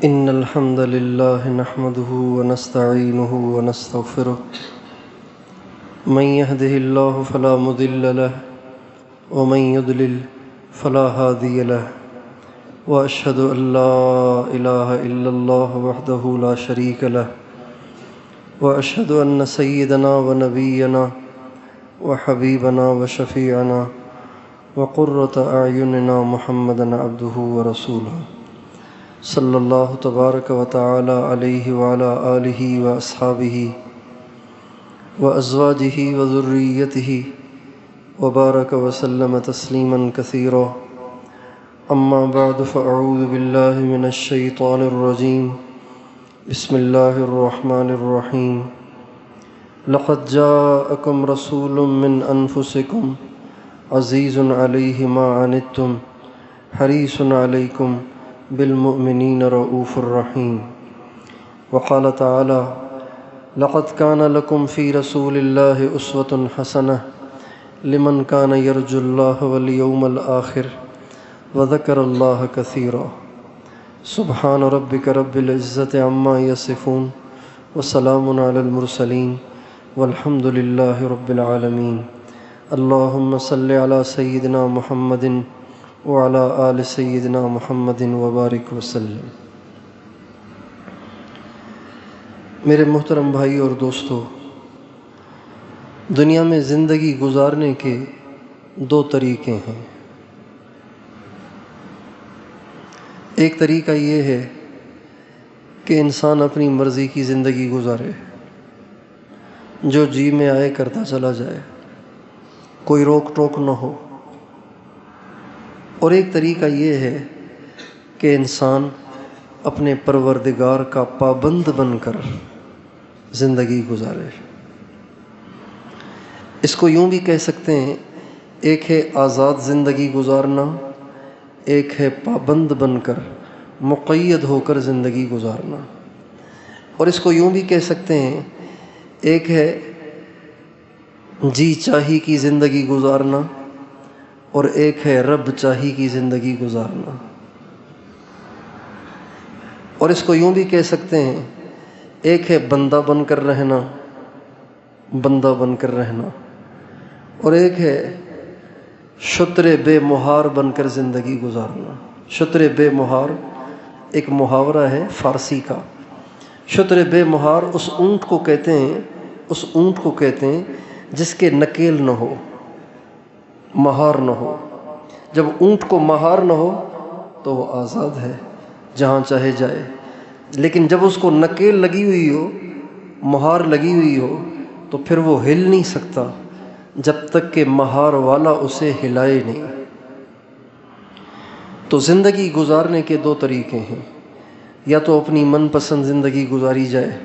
إن الحمد لله نحمده ونستعينه ونستغفره من يهده الله فلا مضل له ومن يضلل فلا هادي له وأشهد أن لا إله إلا الله وحده لا شريك له وأشهد أن سيدنا ونبينا وحبيبنا وشفيعنا وقرة أعيننا محمدا عبده ورسوله صلی اللہ تبارک و تعالی علیہ وعلی آلہ واصحابہ وازواجہ وذریتہ وبارک وسلم تسلیما کثیرا اما بعد فاعوذ باللہ من الشیطان الرجیم بسم اللہ الرحمن الرحیم لقد جاءکم رسول من انفسکم عزیز علیہ ما عنتم حریص علیکم بالمؤمنین رؤوف الرحیم وقال تعالی لقد كان لكم في رسول الله أسوة حسنة لمن كان يرجو الله واليوم الآخر وذكر الله كثيرا سبحان ربك رب العزة عما يصفون وسلام على المرسلين والحمد لله رب العالمين اللهم صل على سيدنا محمد وعلى آل سیدنا محمد وبارک وسلم۔ میرے محترم بھائی اور دوستو، دنیا میں زندگی گزارنے کے دو طریقے ہیں۔ ایک طریقہ یہ ہے کہ انسان اپنی مرضی کی زندگی گزارے، جو جی میں آئے کرتا چلا جائے، کوئی روک ٹوک نہ ہو۔ اور ایک طریقہ یہ ہے کہ انسان اپنے پروردگار کا پابند بن کر زندگی گزارے۔ اس کو یوں بھی کہہ سکتے ہیں، ایک ہے آزاد زندگی گزارنا، ایک ہے پابند بن کر مقید ہو کر زندگی گزارنا۔ اور اس کو یوں بھی کہہ سکتے ہیں، ایک ہے جی چاہی کی زندگی گزارنا اور ایک ہے رب چاہی کی زندگی گزارنا۔ اور اس کو یوں بھی کہہ سکتے ہیں، ایک ہے بندہ بن کر رہنا، بندہ بن کر رہنا، اور ایک ہے شتر بے مہار بن کر زندگی گزارنا۔ شتر بے مہار ایک محاورہ ہے فارسی کا۔ شتر بے مہار اس اونٹ کو کہتے ہیں، اس اونٹ کو کہتے ہیں جس کے نکیل نہ ہو، مہار نہ ہو۔ جب اونٹ کو مہار نہ ہو تو وہ آزاد ہے، جہاں چاہے جائے، لیکن جب اس کو نکیل لگی ہوئی ہو، مہار لگی ہوئی ہو، تو پھر وہ ہل نہیں سکتا جب تک کہ مہار والا اسے ہلائے نہیں۔ تو زندگی گزارنے کے دو طریقے ہیں، یا تو اپنی من پسند زندگی گزاری جائے،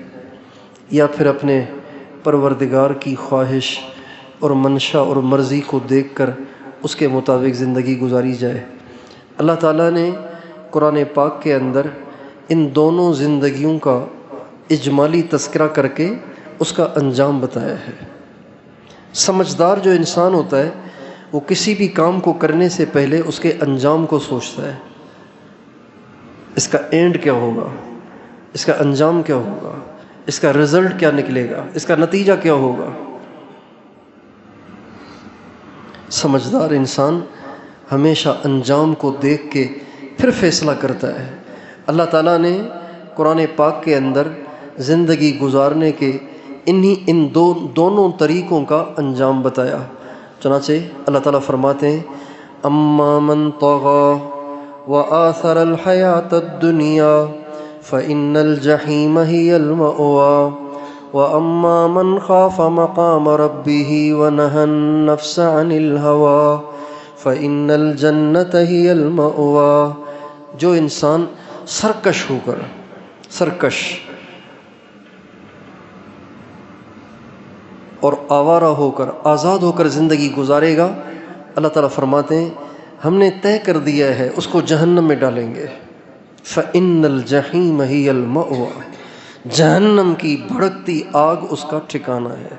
یا پھر اپنے پروردگار کی خواہش اور منشا اور مرضی کو دیکھ کر اس کے مطابق زندگی گزاری جائے۔ اللہ تعالیٰ نے قرآن پاک کے اندر ان دونوں زندگیوں کا اجمالی تذکرہ کر کے اس کا انجام بتایا ہے۔ سمجھدار جو انسان ہوتا ہے وہ کسی بھی کام کو کرنے سے پہلے اس کے انجام کو سوچتا ہے، اس کا اینڈ کیا ہوگا، اس کا انجام کیا ہوگا، اس کا رزلٹ کیا نکلے گا، اس کا نتیجہ کیا ہوگا۔ سمجھدار انسان ہمیشہ انجام کو دیکھ کے پھر فیصلہ کرتا ہے۔ اللہ تعالیٰ نے قرآن پاک کے اندر زندگی گزارنے کے ان دونوں طریقوں کا انجام بتایا۔ چنانچہ اللہ تعالیٰ فرماتے ہیں، اما من طغى وآثر الحیات الدنیا فإن الجحیم هی المأوى وَأَمَّا مَنْ خَافَ مَقَامَ رَبِّهِ وَنَهَى النَّفْسَ عَنِ الْهَوَىٰ فَإِنَّ الْجَنَّةَ هِيَ الْمَأْوَىٰ۔ جو انسان سرکش ہو کر، سرکش اور آوارہ ہو کر، آزاد ہو کر زندگی گزارے گا، اللہ تعالیٰ فرماتے ہیں ہم نے طے کر دیا ہے اس کو جہنم میں ڈالیں گے۔ فَإِنَّ الْجَحِيمَ هِيَ الْمَأْوَىٰ، جہنم کی بھڑکتی آگ اس کا ٹھکانہ ہے۔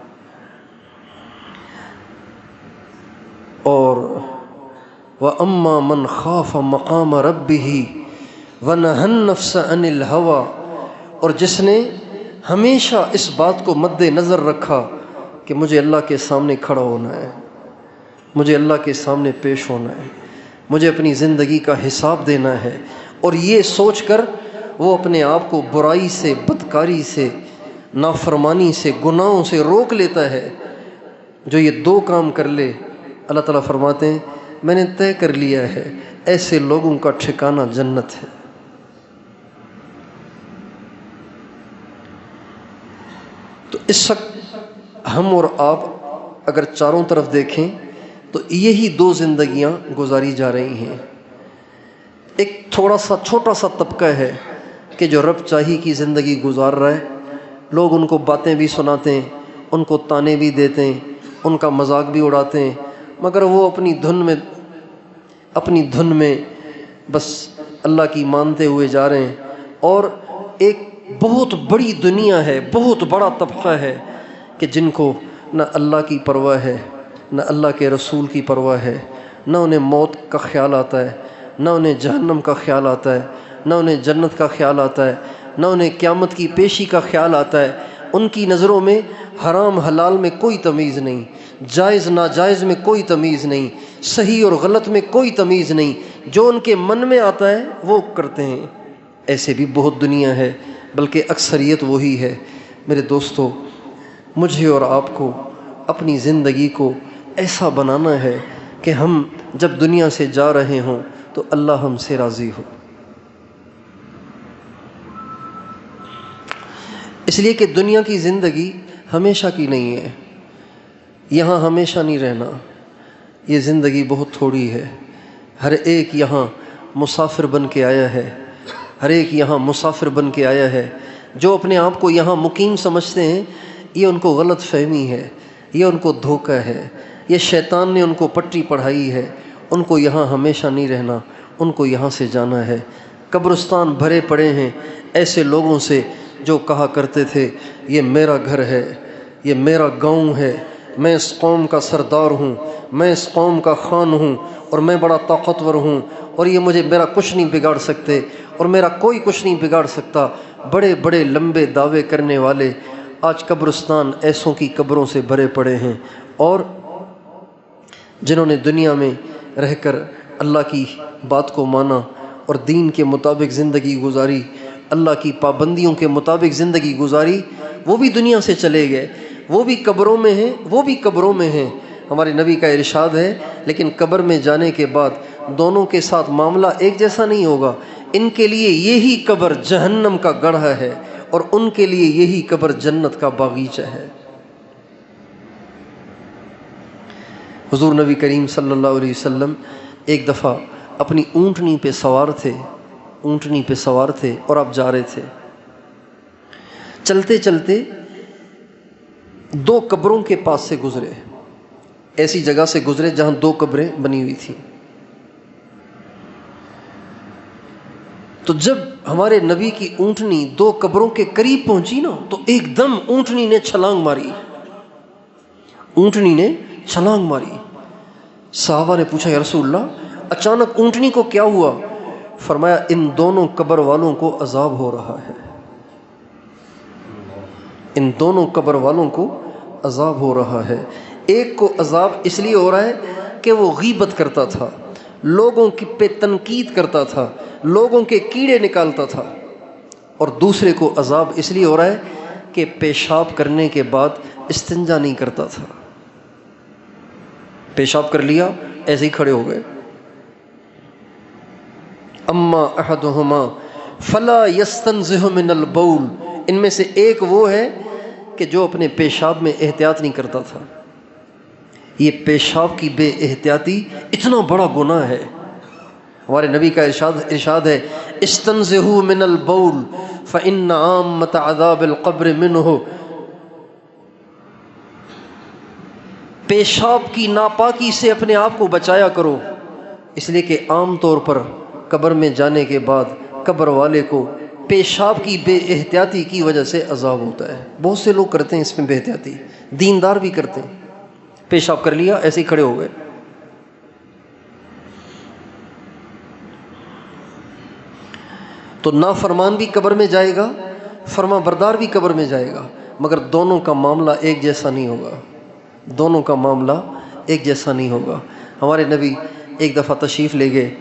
اور وَأَمَّا مَنْ خَافَ مَقَامَ رَبِّهِ، وَنَهَى النَّفْسَ عَنِ الْهَوَىٰ، اور جس نے ہمیشہ اس بات کو مد نظر رکھا کہ مجھے اللہ کے سامنے کھڑا ہونا ہے، مجھے اللہ کے سامنے پیش ہونا ہے، مجھے اپنی زندگی کا حساب دینا ہے، اور یہ سوچ کر وہ اپنے آپ کو برائی سے، بدکاری سے، نافرمانی سے، گناہوں سے روک لیتا ہے، جو یہ دو کام کر لے، اللہ تعالیٰ فرماتے ہیں میں نے طے کر لیا ہے ایسے لوگوں کا ٹھکانہ جنت ہے۔ تو اس وقت ہم اور آپ اگر چاروں طرف دیکھیں تو یہی دو زندگیاں گزاری جا رہی ہیں۔ ایک تھوڑا سا چھوٹا سا طبقہ ہے کہ جو رب چاہی کی زندگی گزار رہا ہے، لوگ ان کو باتیں بھی سناتے ہیں، ان کو تانے بھی دیتے ہیں، ان کا مذاق بھی اڑاتے ہیں، مگر وہ اپنی دھن میں بس اللہ کی مانتے ہوئے جا رہے ہیں۔ اور ایک بہت بڑی دنیا ہے، بہت بڑا طبقہ ہے کہ جن کو نہ اللہ کی پرواہ ہے، نہ اللہ کے رسول کی پرواہ ہے، نہ انہیں موت کا خیال آتا ہے، نہ انہیں جہنم کا خیال آتا ہے، نہ انہیں جنت کا خیال آتا ہے، نہ انہیں قیامت کی پیشی کا خیال آتا ہے۔ ان کی نظروں میں حرام حلال میں کوئی تمیز نہیں، جائز ناجائز میں کوئی تمیز نہیں، صحیح اور غلط میں کوئی تمیز نہیں، جو ان کے من میں آتا ہے وہ کرتے ہیں۔ ایسے بھی بہت دنیا ہے، بلکہ اکثریت وہی ہے۔ میرے دوستو، مجھے اور آپ کو اپنی زندگی کو ایسا بنانا ہے کہ ہم جب دنیا سے جا رہے ہوں تو اللہ ہم سے راضی ہو۔ اس لیے کہ دنیا کی زندگی ہمیشہ کی نہیں ہے، یہاں ہمیشہ نہیں رہنا، یہ زندگی بہت تھوڑی ہے۔ ہر ایک یہاں مسافر بن کے آیا ہے، ہر ایک یہاں مسافر بن کے آیا ہے۔ جو اپنے آپ کو یہاں مقیم سمجھتے ہیں، یہ ان کو غلط فہمی ہے، یہ ان کو دھوکہ ہے، یہ شیطان نے ان کو پٹی پڑھائی ہے۔ ان کو یہاں ہمیشہ نہیں رہنا، ان کو یہاں سے جانا ہے۔ قبرستان بھرے پڑے ہیں ایسے لوگوں سے جو کہا کرتے تھے یہ میرا گھر ہے، یہ میرا گاؤں ہے، میں اس قوم کا سردار ہوں، میں اس قوم کا خان ہوں، اور میں بڑا طاقتور ہوں، اور یہ میرا کچھ نہیں بگاڑ سکتے، اور میرا کوئی کچھ نہیں بگاڑ سکتا۔ بڑے بڑے لمبے دعوے کرنے والے آج قبرستان ایسوں کی قبروں سے بھرے پڑے ہیں، اور جنہوں نے دنیا میں رہ کر اللہ کی بات کو مانا اور دین کے مطابق زندگی گزاری، اللہ کی پابندیوں کے مطابق زندگی گزاری، وہ بھی دنیا سے چلے گئے، وہ بھی قبروں میں ہیں، وہ بھی قبروں میں ہیں۔ ہمارے نبی کا ارشاد ہے لیکن قبر میں جانے کے بعد دونوں کے ساتھ معاملہ ایک جیسا نہیں ہوگا۔ ان کے لیے یہی قبر جہنم کا گڑھا ہے، اور ان کے لیے یہی قبر جنت کا باغیچہ ہے۔ حضور نبی کریم صلی اللہ علیہ وسلم ایک دفعہ اپنی اونٹنی پہ سوار تھے اور آپ جا رہے تھے۔ چلتے چلتے دو قبروں کے پاس سے گزرے، ایسی جگہ سے گزرے جہاں دو قبریں بنی ہوئی تھیں۔ تو جب ہمارے نبی کی اونٹنی دو قبروں کے قریب پہنچی نا، تو ایک دم اونٹنی نے چھلانگ ماری۔ صحابہ نے پوچھا یا رسول اللہ اچانک اونٹنی کو کیا ہوا؟ فرمایا ان دونوں قبر والوں کو عذاب ہو رہا ہے، ان دونوں قبر والوں کو عذاب ہو رہا ہے۔ ایک کو عذاب اس لیے ہو رہا ہے کہ وہ غیبت کرتا تھا، لوگوں پہ تنقید کرتا تھا، لوگوں کے کیڑے نکالتا تھا، اور دوسرے کو عذاب اس لیے ہو رہا ہے کہ پیشاب کرنے کے بعد استنجا نہیں کرتا تھا، پیشاب کر لیا ایسے ہی کھڑے ہو گئے۔ اما احدہما فلا یستنزہ من البول، ان میں سے ایک وہ ہے کہ جو اپنے پیشاب میں احتیاط نہیں کرتا تھا۔ یہ پیشاب کی بے احتیاطی اتنا بڑا گناہ ہے۔ ہمارے نبی کا ارشاد ہے استنزہوا من البول فإن عامۃ عذاب القبر منہ، پیشاب کی ناپاکی سے اپنے آپ کو بچایا کرو، اس لیے کہ عام طور پر قبر میں جانے کے بعد قبر والے کو پیشاب کی بے احتیاطی کی وجہ سے عذاب ہوتا ہے۔ بہت سے لوگ کرتے ہیں اس میں بے احتیاطی، دیندار بھی کرتے ہیں، پیشاب کر لیا ایسے ہی کھڑے ہو گئے۔ تو نافرمان بھی قبر میں جائے گا، فرما بردار بھی قبر میں جائے گا، مگر دونوں کا معاملہ ایک جیسا نہیں ہوگا، دونوں کا معاملہ ایک جیسا نہیں ہوگا۔ ہمارے نبی ایک دفعہ تشریف لے گئے،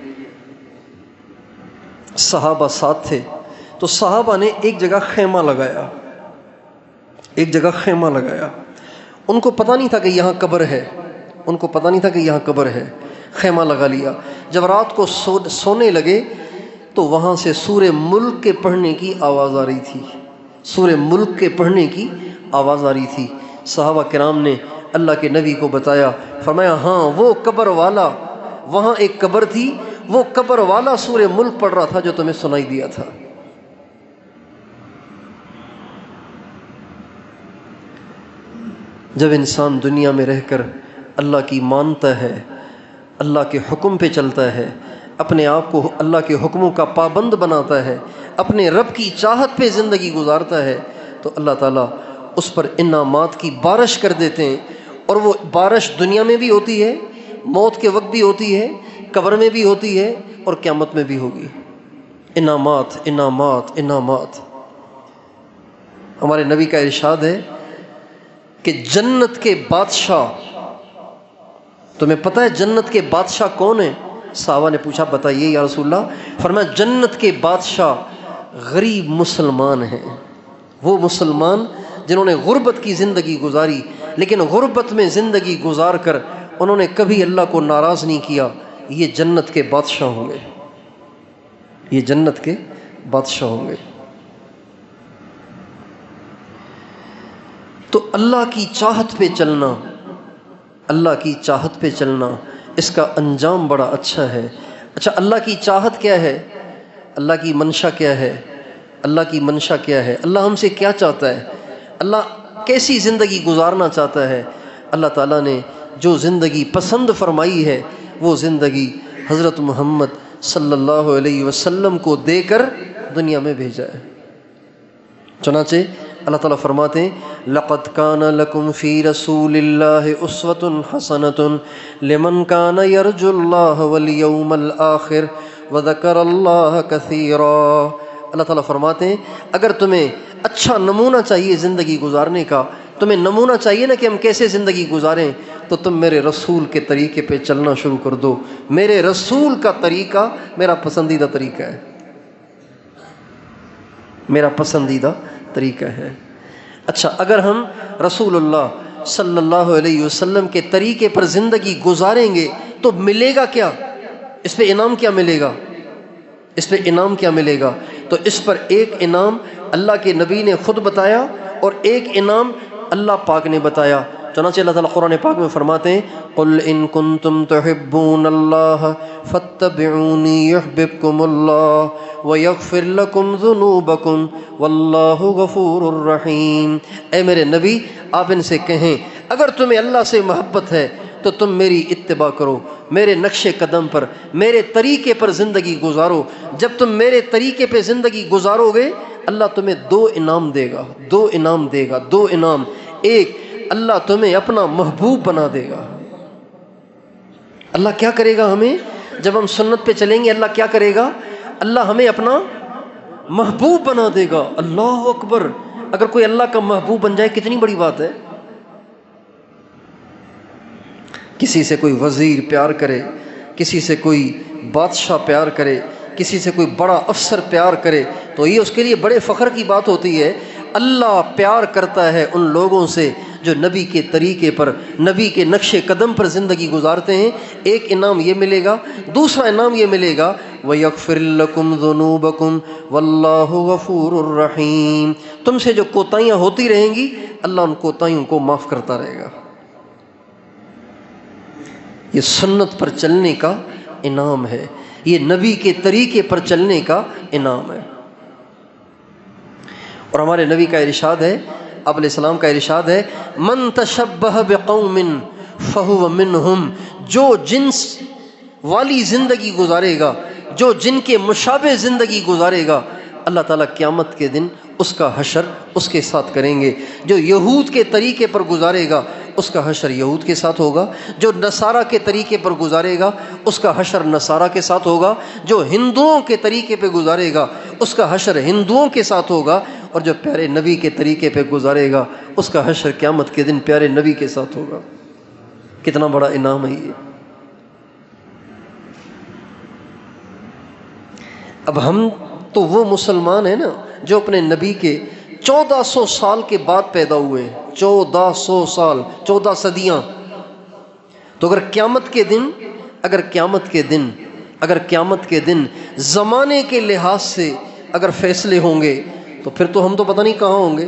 صحابہ ساتھ تھے، تو صحابہ نے ایک جگہ خیمہ لگایا، ایک جگہ خیمہ لگایا۔ ان کو پتہ نہیں تھا کہ یہاں قبر ہے، ان کو پتہ نہیں تھا کہ یہاں قبر ہے، خیمہ لگا لیا۔ جب رات کو سونے لگے تو وہاں سے سورہ ملک کے پڑھنے کی آواز آ رہی تھی، سورہ ملک کے پڑھنے کی آواز آ رہی تھی۔ صحابہ کرام نے اللہ کے نبی کو بتایا، فرمایا ہاں وہ قبر والا، وہاں ایک قبر تھی، وہ قبر والا سورہ ملک پڑھ رہا تھا جو تمہیں سنائی دیا تھا۔ جب انسان دنیا میں رہ کر اللہ کی مانتا ہے، اللہ کے حکم پہ چلتا ہے، اپنے آپ کو اللہ کے حکموں کا پابند بناتا ہے، اپنے رب کی چاہت پہ زندگی گزارتا ہے، تو اللہ تعالیٰ اس پر انعامات کی بارش کر دیتے ہیں، اور وہ بارش دنیا میں بھی ہوتی ہے، موت کے وقت بھی ہوتی ہے، قبر میں بھی ہوتی ہے، اور قیامت میں بھی ہوگی۔ انعامات انعامات انعامات۔ ہمارے نبی کا ارشاد ہے کہ جنت کے بادشاہ، تمہیں پتہ ہے جنت کے بادشاہ کون ہیں؟ صحابہ نے پوچھا بتائیے یا رسول اللہ۔ فرمایا جنت کے بادشاہ غریب مسلمان ہیں، وہ مسلمان جنہوں نے غربت کی زندگی گزاری، لیکن غربت میں زندگی گزار کر انہوں نے کبھی اللہ کو ناراض نہیں کیا، یہ جنت کے بادشاہ ہوں گے، یہ جنت کے بادشاہ ہوں گے۔ تو اللہ کی چاہت پہ چلنا، اللہ کی چاہت پہ چلنا، اس کا انجام بڑا اچھا ہے۔ اچھا اللہ کی چاہت کیا ہے؟ اللہ کی منشا کیا ہے؟ اللہ کی منشا کیا ہے؟ اللہ ہم سے کیا چاہتا ہے؟ اللہ کیسی زندگی گزارنا چاہتا ہے؟ اللہ تعالیٰ نے جو زندگی پسند فرمائی ہے وہ زندگی حضرت محمد صلی اللہ علیہ وسلم کو دے کر دنیا میں بھیجا ہے۔ چنانچہ اللہ تعالیٰ فرماتے ہیں لَقَدْ كَانَ لَكُمْ فِي رَسُولِ اللَّهِ أُسْوَةٌ حَسَنَةٌ لِمَنْ كَانَ يَرْجُو اللَّهَ وَالْيَوْمَ الْآخِرَ وَذَكَرَ اللَّهَ كَثِيرًا۔ اللہ تعالیٰ فرماتے ہیں اگر تمہیں اچھا نمونہ چاہیے زندگی گزارنے کا، تمہیں نمونہ چاہیے نا کہ ہم کیسے زندگی گزاریں، تو تم میرے رسول کے طریقے پہ چلنا شروع کر دو۔ میرے رسول کا طریقہ میرا پسندیدہ طریقہ ہے، میرا پسندیدہ طریقہ ہے۔ اچھا اگر ہم رسول اللہ صلی اللہ علیہ وسلم کے طریقے پر زندگی گزاریں گے تو ملے گا کیا؟ اس پہ انعام کیا ملے گا؟ اس پہ انعام کیا ملے گا؟ تو اس پر ایک انعام اللہ کے نبی نے خود بتایا اور ایک انعام اللہ پاک نے بتایا۔ چنانچہ اللہ تعالیٰ قرآن پاک میں فرماتے ہیں قُلْ إِن كُنتُمْ تُحِبُّونَ اللَّهَ فَاتَّبِعُونِي يُحْبِبْكُمُ اللَّهُ وَيَغْفِرْ لَكُمْ ذُنُوبَكُمْ وَاللَّهُ غَفُورٌ رَحِيمٌ۔ اے میرے نبی آپ ان سے کہیں اگر تمہیں اللہ سے محبت ہے تو تم میری اتباع کرو، میرے نقش قدم پر، میرے طریقے پر زندگی گزارو۔ جب تم میرے طریقے پہ زندگی گزارو گے اللہ تمہیں دو انعام دے گا، دو انعام دے گا، دو انعام۔ ایک، اللہ تمہیں اپنا محبوب بنا دے گا۔ اللہ کیا کرے گا ہمیں؟ جب ہم سنت پہ چلیں گے اللہ کیا کرے گا؟ اللہ ہمیں اپنا محبوب بنا دے گا۔ اللہ اکبر! اگر کوئی اللہ کا محبوب بن جائے کتنی بڑی بات ہے۔ کسی سے کوئی وزیر پیار کرے، کسی سے کوئی بادشاہ پیار کرے، کسی سے کوئی بڑا افسر پیار کرے تو یہ اس کے لیے بڑے فخر کی بات ہوتی ہے۔ اللہ پیار کرتا ہے ان لوگوں سے جو نبی کے طریقے پر، نبی کے نقش قدم پر زندگی گزارتے ہیں۔ ایک انعام یہ ملے گا، دوسرا انعام یہ ملے گا وَيَغْفِرْ لَكُمْ ذُنُوبَكُمْ وَاللَّهُ غَفُورٌ رَحِيمٌ۔ تم سے جو کوتاہیاں ہوتی رہیں گی اللہ ان کوتاہیوں کو معاف کرتا رہے گا۔ یہ سنت پر چلنے کا انعام ہے، یہ نبی کے طریقے پر چلنے کا انعام ہے۔ اور ہمارے نبی کا ارشاد ہے، آپ علیہ السلام کا ارشاد ہے من تشبہ بقوم فہو منہم۔ جو جنس والی زندگی گزارے گا، جو جن کے مشابہ زندگی گزارے گا، اللہ تعالیٰ قیامت کے دن اس کا حشر اس کے ساتھ کریں گے۔ جو یہود کے طریقے پر گزارے گا اس کا حشر یہود کے ساتھ ہوگا، جو نصارہ کے طریقے پر گزارے گا اس کا حشر نصارہ کے ساتھ ہوگا، جو ہندوؤں کے طریقے پہ گزارے گا اس کا حشر ہندوؤں کے ساتھ ہوگا، اور جو پیارے نبی کے طریقے پہ گزارے گا اس کا حشر قیامت کے دن پیارے نبی کے ساتھ ہوگا۔ کتنا بڑا انعام ہے یہ۔ اب ہم تو وہ مسلمان ہیں نا جو اپنے نبی کے 1400 سال کے بعد پیدا ہوئے ہیں، 1400 سال، 14 صدیاں۔ تو اگر قیامت کے دن زمانے کے لحاظ سے اگر فیصلے ہوں گے تو پھر تو ہم تو پتہ نہیں کہاں ہوں گے۔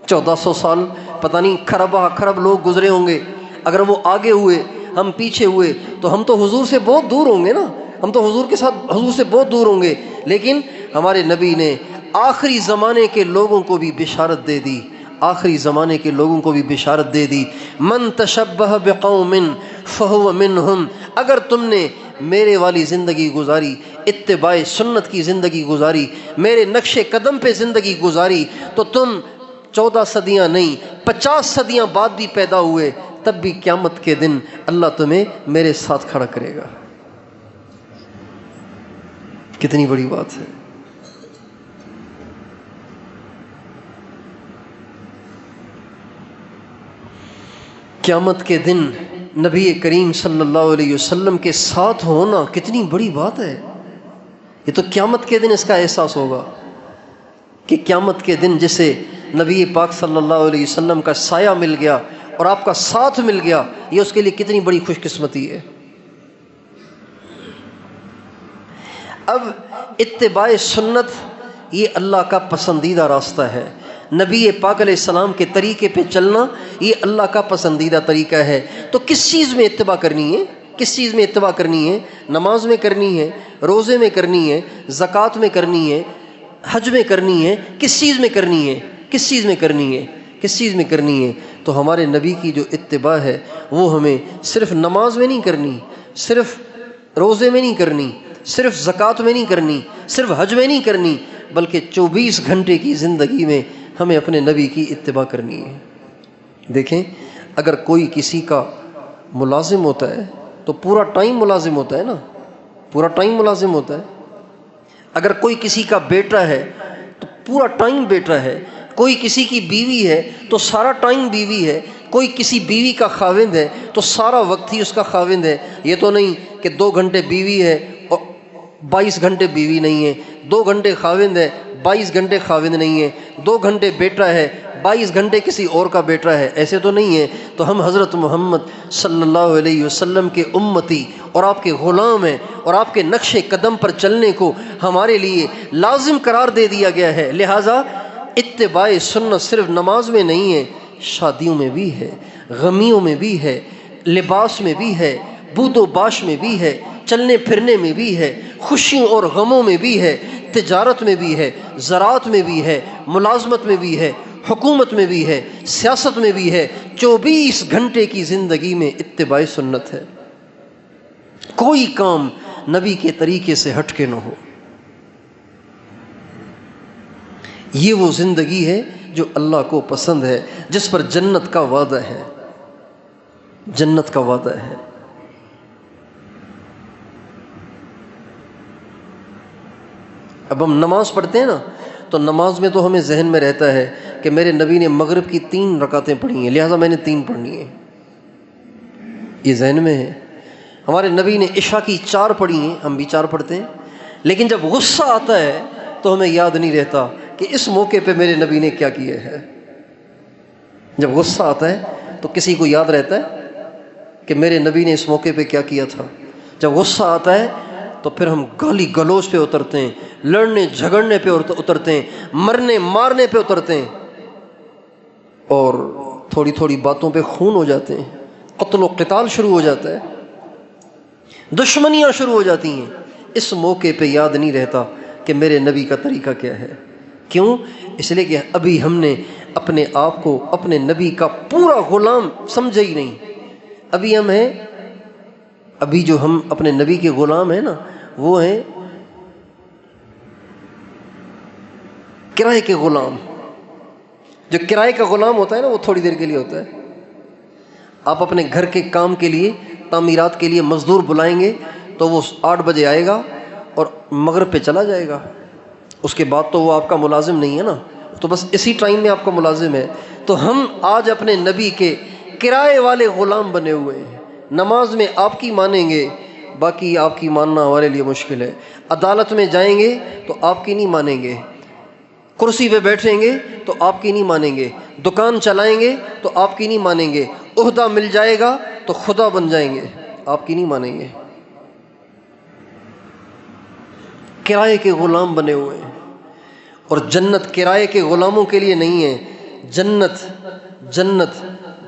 1400 سال پتہ نہیں خرب لوگ گزرے ہوں گے، اگر وہ آگے ہوئے ہم پیچھے ہوئے تو ہم تو حضور سے بہت دور ہوں گے نا، ہم تو حضور سے بہت دور ہوں گے۔ لیکن ہمارے نبی نے آخری زمانے کے لوگوں کو بھی بشارت دے دی، آخری زمانے کے لوگوں کو بھی بشارت دے دی، من تشبہ بقوم فہو منہم۔ اگر تم نے میرے والی زندگی گزاری، اتباع سنت کی زندگی گزاری، میرے نقش قدم پہ زندگی گزاری، تو تم 14 صدیاں نہیں 50 صدیاں بعد بھی پیدا ہوئے تب بھی قیامت کے دن اللہ تمہیں میرے ساتھ کھڑا کرے گا۔ کتنی بڑی بات ہے۔ قیامت کے دن نبی کریم صلی اللہ علیہ وسلم کے ساتھ ہونا کتنی بڑی بات ہے۔ یہ تو قیامت کے دن اس کا احساس ہوگا کہ قیامت کے دن جسے نبی پاک صلی اللہ علیہ وسلم کا سایہ مل گیا اور آپ کا ساتھ مل گیا، یہ اس کے لیے کتنی بڑی خوش قسمتی ہے۔ اب اتباع سنت یہ اللہ کا پسندیدہ راستہ ہے، نبی پاک علیہ السلام کے طریقے پہ چلنا یہ اللہ کا پسندیدہ طریقہ ہے۔ تو کس چیز میں اتباع کرنی ہے؟ کس چیز میں اتباع کرنی ہے؟ نماز میں کرنی ہے، روزے میں کرنی ہے، زکوٰۃ میں کرنی ہے، حج میں کرنی ہے، کس چیز میں کرنی ہے؟ کس چیز میں کرنی ہے؟ کس چیز میں کرنی ہے؟ تو ہمارے نبی کی جو اتباع ہے وہ ہمیں صرف نماز میں نہیں کرنی، صرف روزے میں نہیں کرنی، صرف زکوٰۃ میں نہیں کرنی، صرف حج میں نہیں کرنی، بلکہ 24 گھنٹے کی زندگی میں ہمیں اپنے نبی کی اتباع کرنی ہے۔ دیکھیں، اگر کوئی کسی کا ملازم ہوتا ہے تو پورا ٹائم ملازم ہوتا ہے نا، پورا ٹائم ملازم ہوتا ہے۔ اگر کوئی کسی کا بیٹا ہے تو پورا ٹائم بیٹا ہے، کوئی کسی کی بیوی ہے تو سارا ٹائم بیوی ہے، کوئی کسی بیوی کا خاوند ہے تو سارا وقت ہی اس کا خاوند ہے۔ یہ تو نہیں کہ 2 گھنٹے بیوی ہے اور 22 گھنٹے بیوی نہیں ہے، 2 گھنٹے خاوند ہے 22 گھنٹے خاوند نہیں ہے، 2 گھنٹے بیٹا ہے 22 گھنٹے کسی اور کا بیٹا ہے، ایسے تو نہیں ہے۔ تو ہم حضرت محمد صلی اللہ علیہ وسلم کے امتی اور آپ کے غلام ہیں، اور آپ کے نقش قدم پر چلنے کو ہمارے لیے لازم قرار دے دیا گیا ہے۔ لہٰذا اتباع سنت صرف نماز میں نہیں ہے، شادیوں میں بھی ہے، غمیوں میں بھی ہے، لباس میں بھی ہے، بود و باش میں بھی ہے، چلنے پھرنے میں بھی ہے، خوشیوں اور غموں میں بھی ہے، تجارت میں بھی ہے، زراعت میں بھی ہے، ملازمت میں بھی ہے، حکومت میں بھی ہے، سیاست میں بھی ہے۔ 24 گھنٹے کی زندگی میں اتباع سنت ہے، کوئی کام نبی کے طریقے سے ہٹ کے نہ ہو۔ یہ وہ زندگی ہے جو اللہ کو پسند ہے، جس پر جنت کا وعدہ ہے، جنت کا وعدہ ہے۔ اب ہم نماز پڑھتے ہیں نا، تو نماز میں تو ہمیں ذہن میں رہتا ہے کہ میرے نبی نے مغرب کی 3 رکعتیں پڑھی ہیں، لہٰذا میں نے 3 پڑھنی ہیں، یہ ذہن میں ہے۔ ہمارے نبی نے عشاء کی 4 پڑھی ہیں، ہم بھی 4 پڑھتے ہیں، لیکن جب غصہ آتا ہے تو ہمیں یاد نہیں رہتا کہ اس موقع پہ میرے نبی نے کیا کیا ہے۔ جب غصہ آتا ہے تو کسی کو یاد رہتا ہے کہ میرے نبی نے اس موقع پہ کیا کیا تھا؟ جب غصہ آتا ہے تو پھر ہم گالی گلوچ پہ اترتے ہیں، لڑنے جھگڑنے پہ اترتے ہیں، مرنے مارنے پہ اترتے ہیں، اور تھوڑی تھوڑی باتوں پہ خون ہو جاتے ہیں، قتل و قتال شروع ہو جاتا ہے، دشمنیاں شروع ہو جاتی ہیں۔ اس موقع پہ یاد نہیں رہتا کہ میرے نبی کا طریقہ کیا ہے۔ کیوں؟ اس لیے کہ ابھی ہم نے اپنے آپ کو اپنے نبی کا پورا غلام سمجھا ہی نہیں۔ ابھی ہم ہیں، ابھی جو ہم اپنے نبی کے غلام ہیں نا، وہ ہیں کرائے کے غلام۔ جو کرائے کا غلام ہوتا ہے نا، وہ تھوڑی دیر کے لیے ہوتا ہے، آپ اپنے گھر کے کام کے لیے، تعمیرات کے لیے مزدور بلائیں گے تو وہ 8 بجے آئے گا اور مغرب پہ چلا جائے گا، اس کے بعد تو وہ آپ کا ملازم نہیں ہے نا، تو بس اسی ٹائم میں آپ کا ملازم ہے۔ تو ہم آج اپنے نبی کے کرائے والے غلام بنے ہوئے ہیں۔ نماز میں آپ کی مانیں گے، باقی آپ کی ماننا ہمارے لیے مشکل ہے۔ عدالت میں جائیں گے تو آپ کی نہیں مانیں گے، کرسی پہ بیٹھیں گے تو آپ کی نہیں مانیں گے، دکان چلائیں گے تو آپ کی نہیں مانیں گے، عہدہ مل جائے گا تو خدا بن جائیں گے، آپ کی نہیں مانیں گے۔ کرائے کے غلام بنے ہوئے ہیں، اور جنت کرائے کے غلاموں کے لیے نہیں ہے، جنت جنت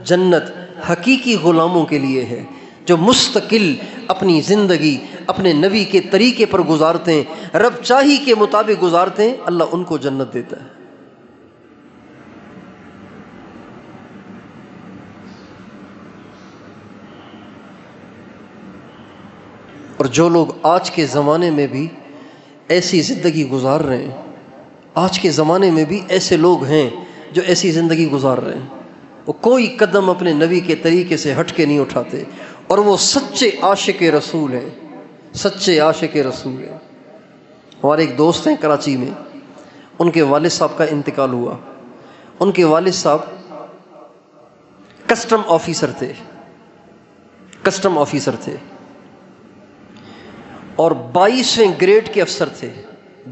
جنت حقیقی غلاموں کے لیے ہے، جو مستقل اپنی زندگی اپنے نبی کے طریقے پر گزارتے ہیں، رب چاہی کے مطابق گزارتے ہیں، اللہ ان کو جنت دیتا ہے۔ اور جو لوگ آج کے زمانے میں بھی ایسی زندگی گزار رہے ہیں، آج کے زمانے میں بھی ایسے لوگ ہیں جو ایسی زندگی گزار رہے ہیں، وہ کوئی قدم اپنے نبی کے طریقے سے ہٹ کے نہیں اٹھاتے، اور وہ سچے عاشق رسول ہیں، سچے عاشق رسول ہیں۔ ہمارے ایک دوست ہیں کراچی میں، ان کے والد صاحب کا انتقال ہوا۔ ان کے والد صاحب کسٹم آفیسر تھے، کسٹم آفیسر تھے، اور 22ویں گریڈ کے افسر تھے،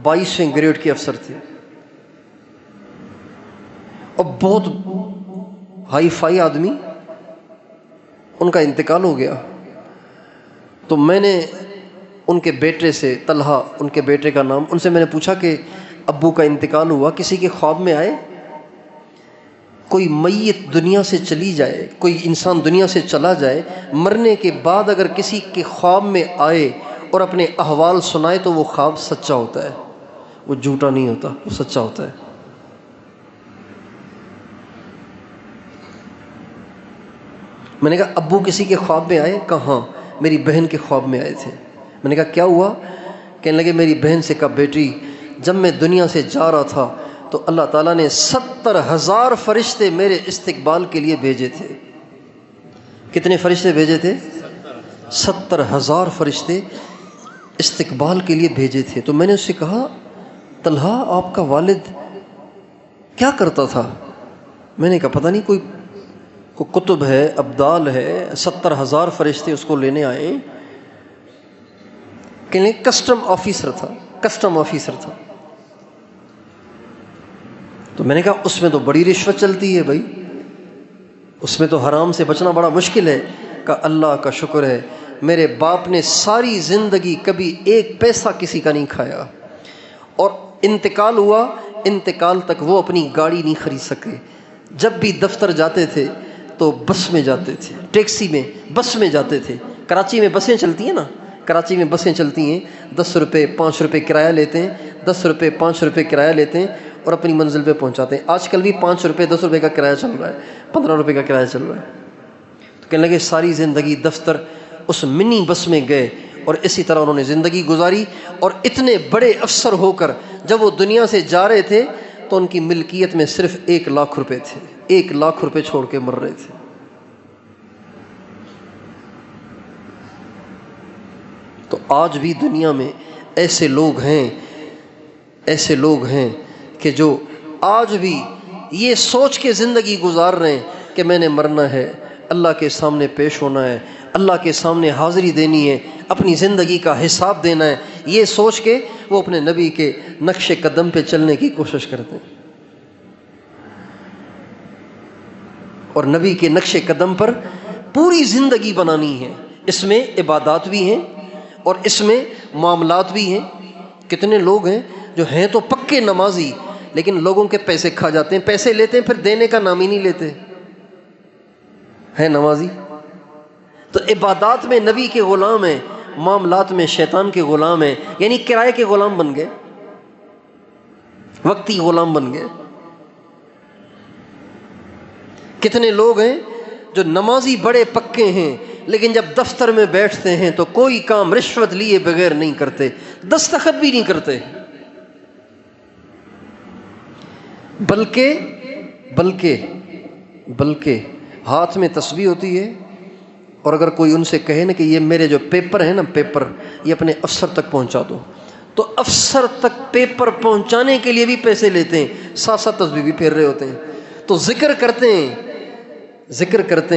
22ویں گریڈ کے افسر تھے، اور بہت ہائی فائی آدمی۔ ان کا انتقال ہو گیا تو میں نے ان کے بیٹے سے، طلحہ ان کے بیٹے کا نام، ان سے میں نے پوچھا کہ ابو کا انتقال ہوا، کسی کے خواب میں آئے؟ کوئی میت دنیا سے چلی جائے، کوئی انسان دنیا سے چلا جائے، مرنے کے بعد اگر کسی کے خواب میں آئے اور اپنے احوال سنائے تو وہ خواب سچا ہوتا ہے، وہ جھوٹا نہیں ہوتا، وہ سچا ہوتا ہے۔ میں نے کہا ابو کسی کے خواب میں آئے؟ کہاں، میری بہن کے خواب میں آئے تھے۔ میں نے کہا کیا ہوا؟ کہنے لگے میری بہن سے کہا بیٹی جب میں دنیا سے جا رہا تھا تو اللہ تعالیٰ نے 70,000 فرشتے میرے استقبال کے لیے بھیجے تھے۔ کتنے فرشتے بھیجے تھے؟ 70,000 فرشتے استقبال کے لیے بھیجے تھے۔ تو میں نے اس سے کہا طلحہ آپ کا والد کیا کرتا تھا؟ میں نے کہا پتہ نہیں، کوئی کتب ہے، ابدال ہے، 70,000 فرشتے اس کو لینے آئے۔ کہ کسٹم آفیسر تھا، کسٹم آفیسر تھا۔ تو میں نے کہا اس میں تو بڑی رشوت چلتی ہے بھائی، اس میں تو حرام سے بچنا بڑا مشکل ہے۔ کہ اللہ کا شکر ہے میرے باپ نے ساری زندگی کبھی ایک پیسہ کسی کا نہیں کھایا، اور انتقال ہوا، انتقال تک وہ اپنی گاڑی نہیں خرید سکے۔ جب بھی دفتر جاتے تھے تو بس میں جاتے تھے، ٹیکسی میں، بس میں جاتے تھے۔ کراچی میں بسیں چلتی ہیں نا، کراچی میں بسیں چلتی ہیں، 10 روپے 5 روپے کرایہ لیتے ہیں، 10 روپے 5 روپے کرایہ لیتے ہیں اور اپنی منزل پہ پہنچاتے ہیں۔ آج کل بھی 5 روپے 10 روپے کا کرایہ چل رہا ہے، 15 روپے کا کرایہ چل رہا ہے۔ تو کہنے لگے ساری زندگی دفتر اس منی بس میں گئے، اور اسی طرح انہوں نے زندگی گزاری، اور اتنے بڑے افسر ہو کر جب وہ دنیا سے جا رہے تھے تو ان کی ملکیت میں صرف 1 لاکھ روپے تھے، 1 لاکھ روپے چھوڑ کے مر رہے تھے۔ تو آج بھی دنیا میں ایسے لوگ ہیں، ایسے لوگ ہیں کہ جو آج بھی یہ سوچ کے زندگی گزار رہے ہیں کہ میں نے مرنا ہے، اللہ کے سامنے پیش ہونا ہے، اللہ کے سامنے حاضری دینی ہے، اپنی زندگی کا حساب دینا ہے، یہ سوچ کے وہ اپنے نبی کے نقش قدم پہ چلنے کی کوشش کرتے ہیں، اور نبی کے نقش قدم پر پوری زندگی بنانی ہے۔ اس میں عبادات بھی ہیں اور اس میں معاملات بھی ہیں۔ کتنے لوگ ہیں جو ہیں تو پکے نمازی لیکن لوگوں کے پیسے کھا جاتے ہیں، پیسے لیتے ہیں پھر دینے کا نام ہی نہیں لیتے، ہے نمازی تو عبادات میں نبی کے غلام ہیں، معاملات میں شیطان کے غلام ہیں، یعنی کرائے کے غلام بن گئے، وقتی غلام بن گئے۔ کتنے لوگ ہیں جو نمازی بڑے پکے ہیں لیکن جب دفتر میں بیٹھتے ہیں تو کوئی کام رشوت لیے بغیر نہیں کرتے، دستخط بھی نہیں کرتے، بلکہ ہاتھ میں تسبیح ہوتی ہے، اور اگر کوئی ان سے کہے نا کہ یہ میرے جو پیپر ہیں نا، پیپر یہ اپنے افسر تک پہنچا دو، تو افسر تک پیپر پہنچانے کے لیے بھی پیسے لیتے ہیں، ساتھ ساتھ تسبیح بھی پھیر رہے ہوتے ہیں۔ تو ذکر کرتے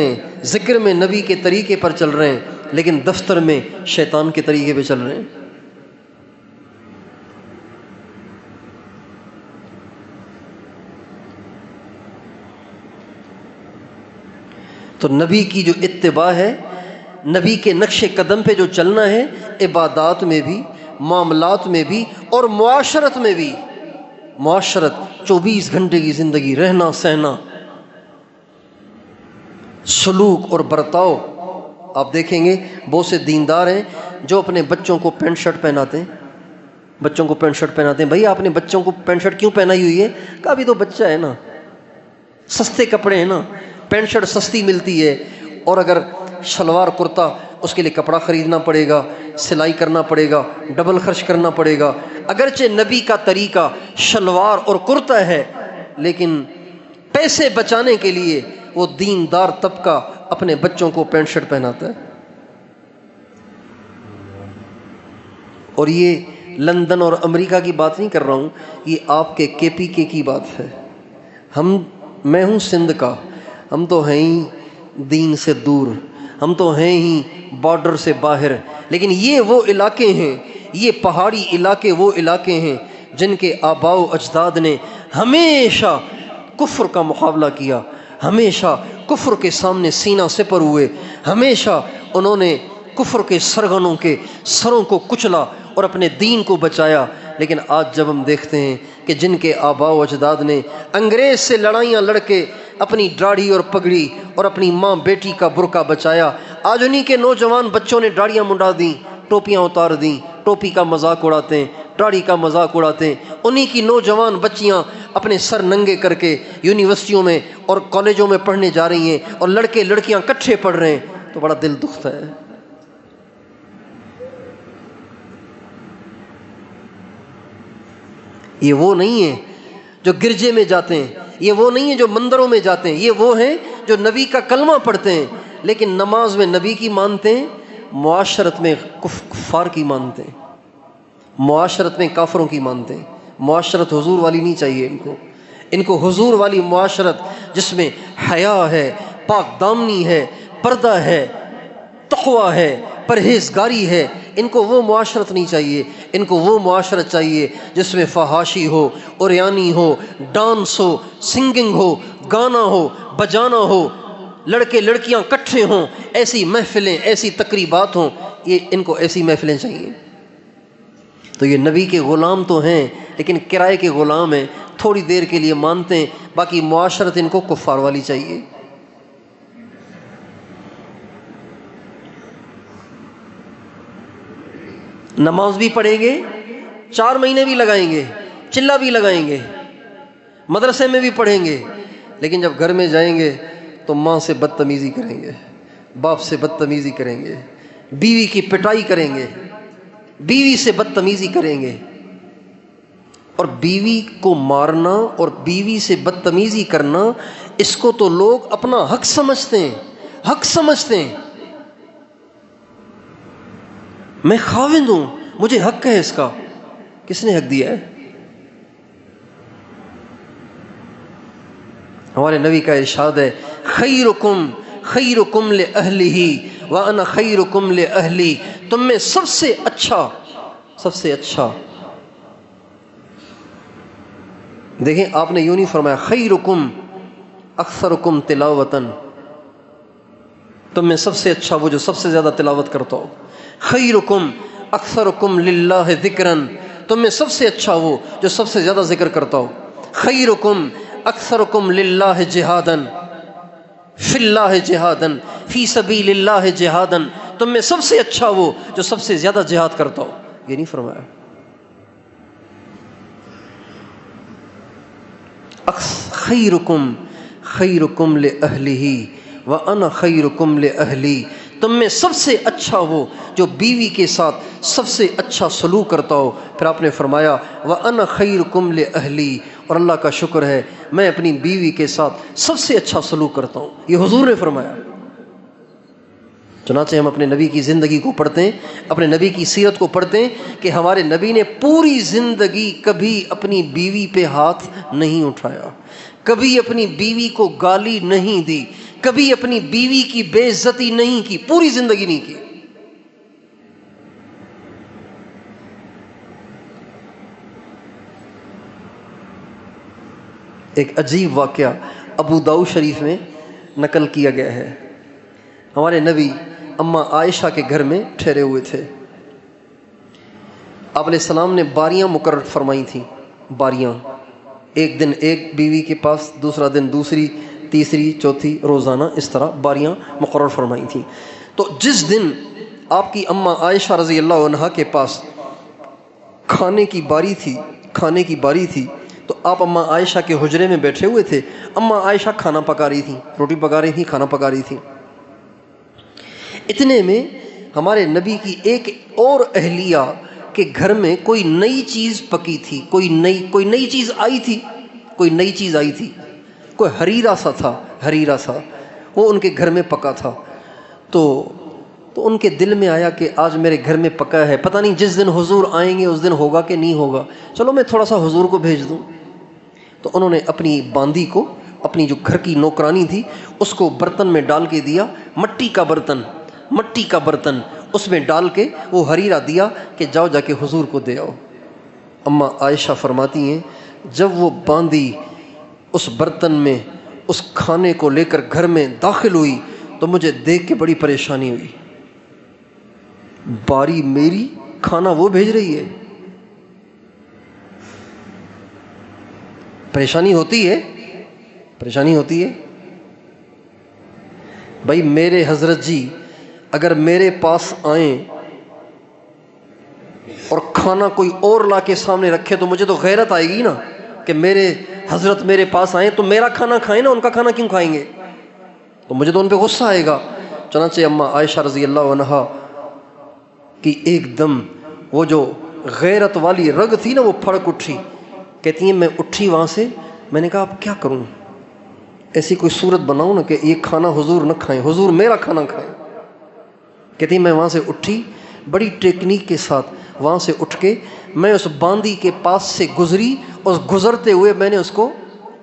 ہیں، ذکر میں نبی کے طریقے پر چل رہے ہیں، لیکن دفتر میں شیطان کے طریقے پہ چل رہے ہیں۔ تو نبی کی جو اتباع ہے، نبی کے نقش قدم پہ جو چلنا ہے، عبادات میں بھی، معاملات میں بھی، اور معاشرت میں بھی۔ معاشرت 24 گھنٹے کی زندگی، رہنا سہنا، سلوک اور برتاؤ۔ آپ دیکھیں گے بہت سے دیندار ہیں جو اپنے بچوں کو پینٹ شرٹ پہناتے ہیں، بھائی آپ نے بچوں کو پینٹ شرٹ کیوں پہنائی ہوئی ہے؟ کہ ابھی تو بچہ ہے نا، سستے کپڑے ہیں نا، پینٹ شرٹ سستی ملتی ہے، اور اگر شلوار کرتا اس کے لیے کپڑا خریدنا پڑے گا، سلائی کرنا پڑے گا، ڈبل خرچ کرنا پڑے گا۔ اگرچہ نبی کا طریقہ شلوار اور کرتا ہے، لیکن پیسے بچانے کے لیے وہ دیندار طبقہ اپنے بچوں کو پینٹ شرٹ پہناتا ہے۔ اور یہ لندن اور امریکہ کی بات نہیں کر رہا ہوں، یہ آپ کے KPK کی بات ہے۔ میں ہوں سندھ کا، ہم تو ہیں ہی دین سے دور، ہم تو ہیں ہی بارڈر سے باہر، لیکن یہ وہ علاقے ہیں، یہ پہاڑی علاقے وہ علاقے ہیں جن کے آباء و اجداد نے ہمیشہ کفر کا مقابلہ کیا، ہمیشہ کفر کے سامنے سینہ سپر ہوئے، ہمیشہ انہوں نے کفر کے سرغنوں کے سروں کو کچلا اور اپنے دین کو بچایا۔ لیکن آج جب ہم دیکھتے ہیں کہ جن کے آباء و اجداد نے انگریز سے لڑائیاں لڑ کے اپنی داڑھی اور پگڑی اور اپنی ماں بیٹی کا برقع بچایا، آج انہی کے نوجوان بچوں نے داڑیاں منڈا دیں، ٹوپیاں اتار دیں، ٹوپی کا مذاق اڑاتے ہیں، داڑھی کا مذاق اڑاتے ہیں۔ انہی کی نوجوان بچیاں اپنے سر ننگے کر کے یونیورسٹیوں میں اور کالجوں میں پڑھنے جا رہی ہیں، اور لڑکے لڑکیاں کٹھے پڑھ رہے ہیں، تو بڑا دل دکھتا ہے۔ یہ وہ نہیں ہیں جو گرجے میں جاتے ہیں، یہ وہ نہیں ہیں جو مندروں میں جاتے ہیں، یہ وہ ہیں جو نبی کا کلمہ پڑھتے ہیں، لیکن نماز میں نبی کی مانتے ہیں، معاشرت میں کفار کی مانتے ہیں، معاشرت میں کافروں کی مانتے ہیں۔ معاشرت حضور والی نہیں چاہیے ان کو حضور والی معاشرت جس میں حیا ہے، پاک دامنی ہے، پردہ ہے، تقوی ہے، پرہیزگاری ہے، ان کو وہ معاشرت نہیں چاہیے۔ ان کو وہ معاشرت چاہیے جس میں فحاشی ہو، اوریانی ہو، ڈانس ہو، سنگنگ ہو، گانا ہو، بجانا ہو، لڑکے لڑکیاں کٹھے ہوں، ایسی محفلیں، ایسی تقریبات ہوں، ان کو ایسی محفلیں چاہیے۔ تو یہ نبی کے غلام تو ہیں، لیکن کرائے کے غلام ہیں، تھوڑی دیر کے لیے مانتے ہیں، باقی معاشرت ان کو کفار والی چاہیے۔ نماز بھی پڑھیں گے، 4 مہینے بھی لگائیں گے، چلہ بھی لگائیں گے، مدرسے میں بھی پڑھیں گے، لیکن جب گھر میں جائیں گے تو ماں سے بدتمیزی کریں گے، باپ سے بدتمیزی کریں گے، بیوی کی پٹائی کریں گے، بیوی سے بدتمیزی کریں گے۔ اور بیوی کو مارنا اور بیوی سے بدتمیزی کرنا، اس کو تو لوگ اپنا حق سمجھتے ہیں۔ میں خاوند ہوں، مجھے حق ہے اس کا۔ کس نے حق دیا ہے؟ ہمارے نبی کا ارشاد ہے، خیرکم لأہلہ وانا خیرکم لأہلی، تم میں سب سے اچھا۔ دیکھیں آپ نے یوں نہیں فرمایا خیرکم اکثرکم تلاوتاً، تم میں سب سے اچھا وہ جو سب سے زیادہ تلاوت کرتا ہو۔ خیرکم اکثرکم للہ ذکراً، تم میں سب سے اچھا وہ جو سب سے زیادہ ذکر کرتا ہو۔ خیرکم اکثرکم للہ جہاداً، فی اللہ جہاداً، فی سبیل اللہ جہاداً، تم میں سب سے اچھا وہ جو سب سے زیادہ جہاد کرتا ہو۔ یہ نہیں فرمایا۔ خیرکم لأہلہ وانا خیرکم لأہلی، تم میں سب سے اچھا وہ جو بیوی کے ساتھ سب سے اچھا سلوک کرتا ہو۔ پھر آپ نے فرمایا وَأَنَا خَيْرُكُمْ لِأَهْلِي، اور اللہ کا شکر ہے میں اپنی بیوی کے ساتھ سب سے اچھا سلوک کرتا ہوں، یہ حضور نے فرمایا۔ چنانچہ ہم اپنے نبی کی زندگی کو پڑھتے ہیں، اپنے نبی کی سیرت کو پڑھتے ہیں کہ ہمارے نبی نے پوری زندگی کبھی اپنی بیوی پہ ہاتھ نہیں اٹھایا، کبھی اپنی بیوی کو گالی نہیں دی، کبھی اپنی بیوی کی بے عزتی نہیں کی، پوری زندگی نہیں کی۔ ایک عجیب واقعہ ابو داؤد شریف میں نقل کیا گیا ہے۔ ہمارے نبی اماں عائشہ کے گھر میں ٹھہرے ہوئے تھے۔ آپ علیہ السلام نے باریاں مقرر فرمائی تھیں، باریاں، ایک دن ایک بیوی کے پاس، دوسرا دن دوسری، تیسری، چوتھی، روزانہ، اس طرح باریاں مقرر فرمائی تھیں۔ تو جس دن آپ کی اماں عائشہ رضی اللہ عنہا کے پاس کھانے کی باری تھی تو آپ اماں عائشہ کے حجرے میں بیٹھے ہوئے تھے۔ اماں عائشہ کھانا پکا رہی تھیں، روٹی پکا رہی تھیں، کھانا پکا رہی تھیں۔ اتنے میں ہمارے نبی کی ایک اور اہلیہ کے گھر میں کوئی نئی چیز پکی تھی، کوئی نئی چیز آئی تھی، کوئی حریرہ سا وہ ان کے گھر میں پکا تھا۔ تو ان کے دل میں آیا کہ آج میرے گھر میں پکا ہے، پتہ نہیں جس دن حضور آئیں گے اس دن ہوگا کہ نہیں ہوگا، چلو میں تھوڑا سا حضور کو بھیج دوں۔ تو انہوں نے اپنی باندی کو، اپنی جو گھر کی نوکرانی تھی، اس کو برتن میں ڈال کے دیا، مٹی کا برتن اس میں ڈال کے وہ حریرہ دیا کہ جاؤ جا کے حضور کو دے آؤ۔ اماں عائشہ فرماتی ہیں جب وہ باندی اس برتن میں اس کھانے کو لے کر گھر میں داخل ہوئی تو مجھے دیکھ کے بڑی پریشانی ہوئی، باری میری، کھانا وہ بھیج رہی ہے۔ پریشانی ہوتی ہے بھائی، میرے حضرت جی اگر میرے پاس آئیں اور کھانا کوئی اور لا کے سامنے رکھے تو مجھے تو غیرت آئے گی نا کہ میرے حضرت میرے پاس آئیں تو میرا کھانا کھائیں نا، ان کا کھانا کیوں کھائیں گے؟ تو مجھے تو ان پہ غصہ آئے گا۔ چنانچہ اماں عائشہ رضی اللہ عنہا کی ایک دم وہ جو غیرت والی رگ تھی نا وہ پھڑک اٹھی۔ کہتی ہیں میں اٹھی وہاں سے، میں نے کہا اب کیا کروں، ایسی کوئی صورت بناؤں نا کہ یہ کھانا حضور نہ کھائیں، حضور میرا کھانا کھائیں۔ کہتی ہیں میں وہاں سے اٹھی، بڑی ٹیکنیک کے ساتھ وہاں سے اٹھ کے میں اس باندی کے پاس سے گزری، اور گزرتے ہوئے میں نے اس کو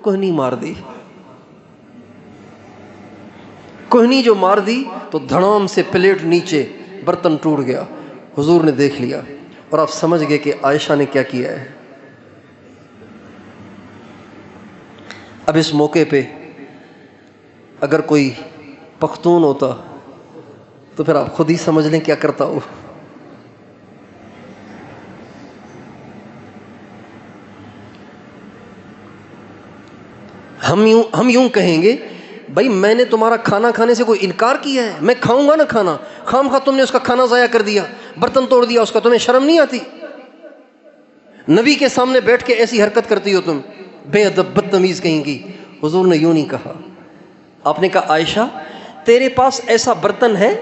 کوہنی مار دی۔ کوہنی جو مار دی تو دھڑام سے پلیٹ نیچے، برتن ٹوٹ گیا۔ حضور نے دیکھ لیا اور آپ سمجھ گئے کہ عائشہ نے کیا کیا ہے۔ اب اس موقع پہ اگر کوئی پختون ہوتا تو پھر آپ خود ہی سمجھ لیں کیا کرتا ہو۔ ہم یوں کہیں گے بھائی میں نے تمہارا کھانا کھانے سے کوئی انکار کیا ہے؟ میں کھاؤں گا نا کھانا، خام خواہ تم نے اس کا کھانا ضائع کر دیا، برتن توڑ دیا اس کا، تمہیں شرم نہیں آتی؟ نبی کے سامنے بیٹھ کے ایسی حرکت کرتی ہو تم، بے ادب بدتمیز کہیں کی۔ حضور نے یوں نہیں کہا، آپ نے کہا عائشہ تیرے پاس ایسا برتن ہے؟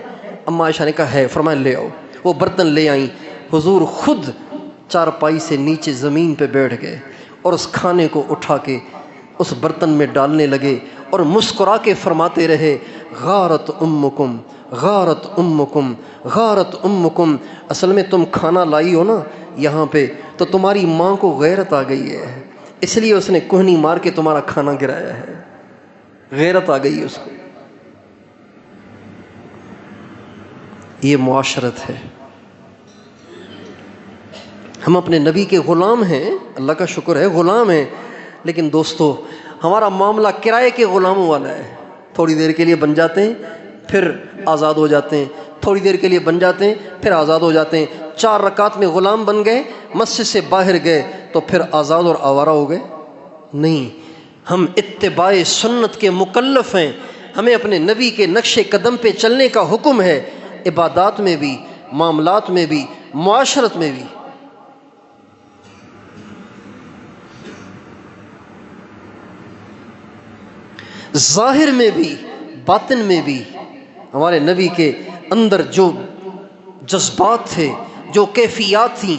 اما عائشہ نے کہا ہے۔ فرمایا لے آؤ۔ وہ برتن لے آئیں۔ حضور خود چارپائی سے نیچے زمین پہ بیٹھ گئے اور اس کھانے کو اٹھا کے اس برتن میں ڈالنے لگے اور مسکرا کے فرماتے رہے غارت امکم، غارت امکم، غارت امکم۔ اصل میں تم کھانا لائی ہو نا یہاں پہ تو تمہاری ماں کو غیرت آ گئی ہے، اس لیے اس نے کوہنی مار کے تمہارا کھانا گرایا ہے، غیرت آ گئی اس کو۔ یہ معاشرت ہے۔ ہم اپنے نبی کے غلام ہیں، اللہ کا شکر ہے غلام ہیں، لیکن دوستو ہمارا معاملہ کرائے کے غلاموں والا ہے۔ تھوڑی دیر کے لیے بن جاتے ہیں پھر آزاد ہو جاتے ہیں، تھوڑی دیر کے لیے بن جاتے ہیں پھر آزاد ہو جاتے ہیں۔ 4 رکعت میں غلام بن گئے، مسجد سے باہر گئے تو پھر آزاد اور آوارہ ہو گئے؟ نہیں، ہم اتباع سنت کے مکلف ہیں، ہمیں اپنے نبی کے نقش قدم پہ چلنے کا حکم ہے، عبادات میں بھی، معاملات میں بھی، معاشرت میں بھی۔ ظاہر میں بھی باطن میں بھی ہمارے نبی کے اندر جو جذبات تھے، جو کیفیات تھیں،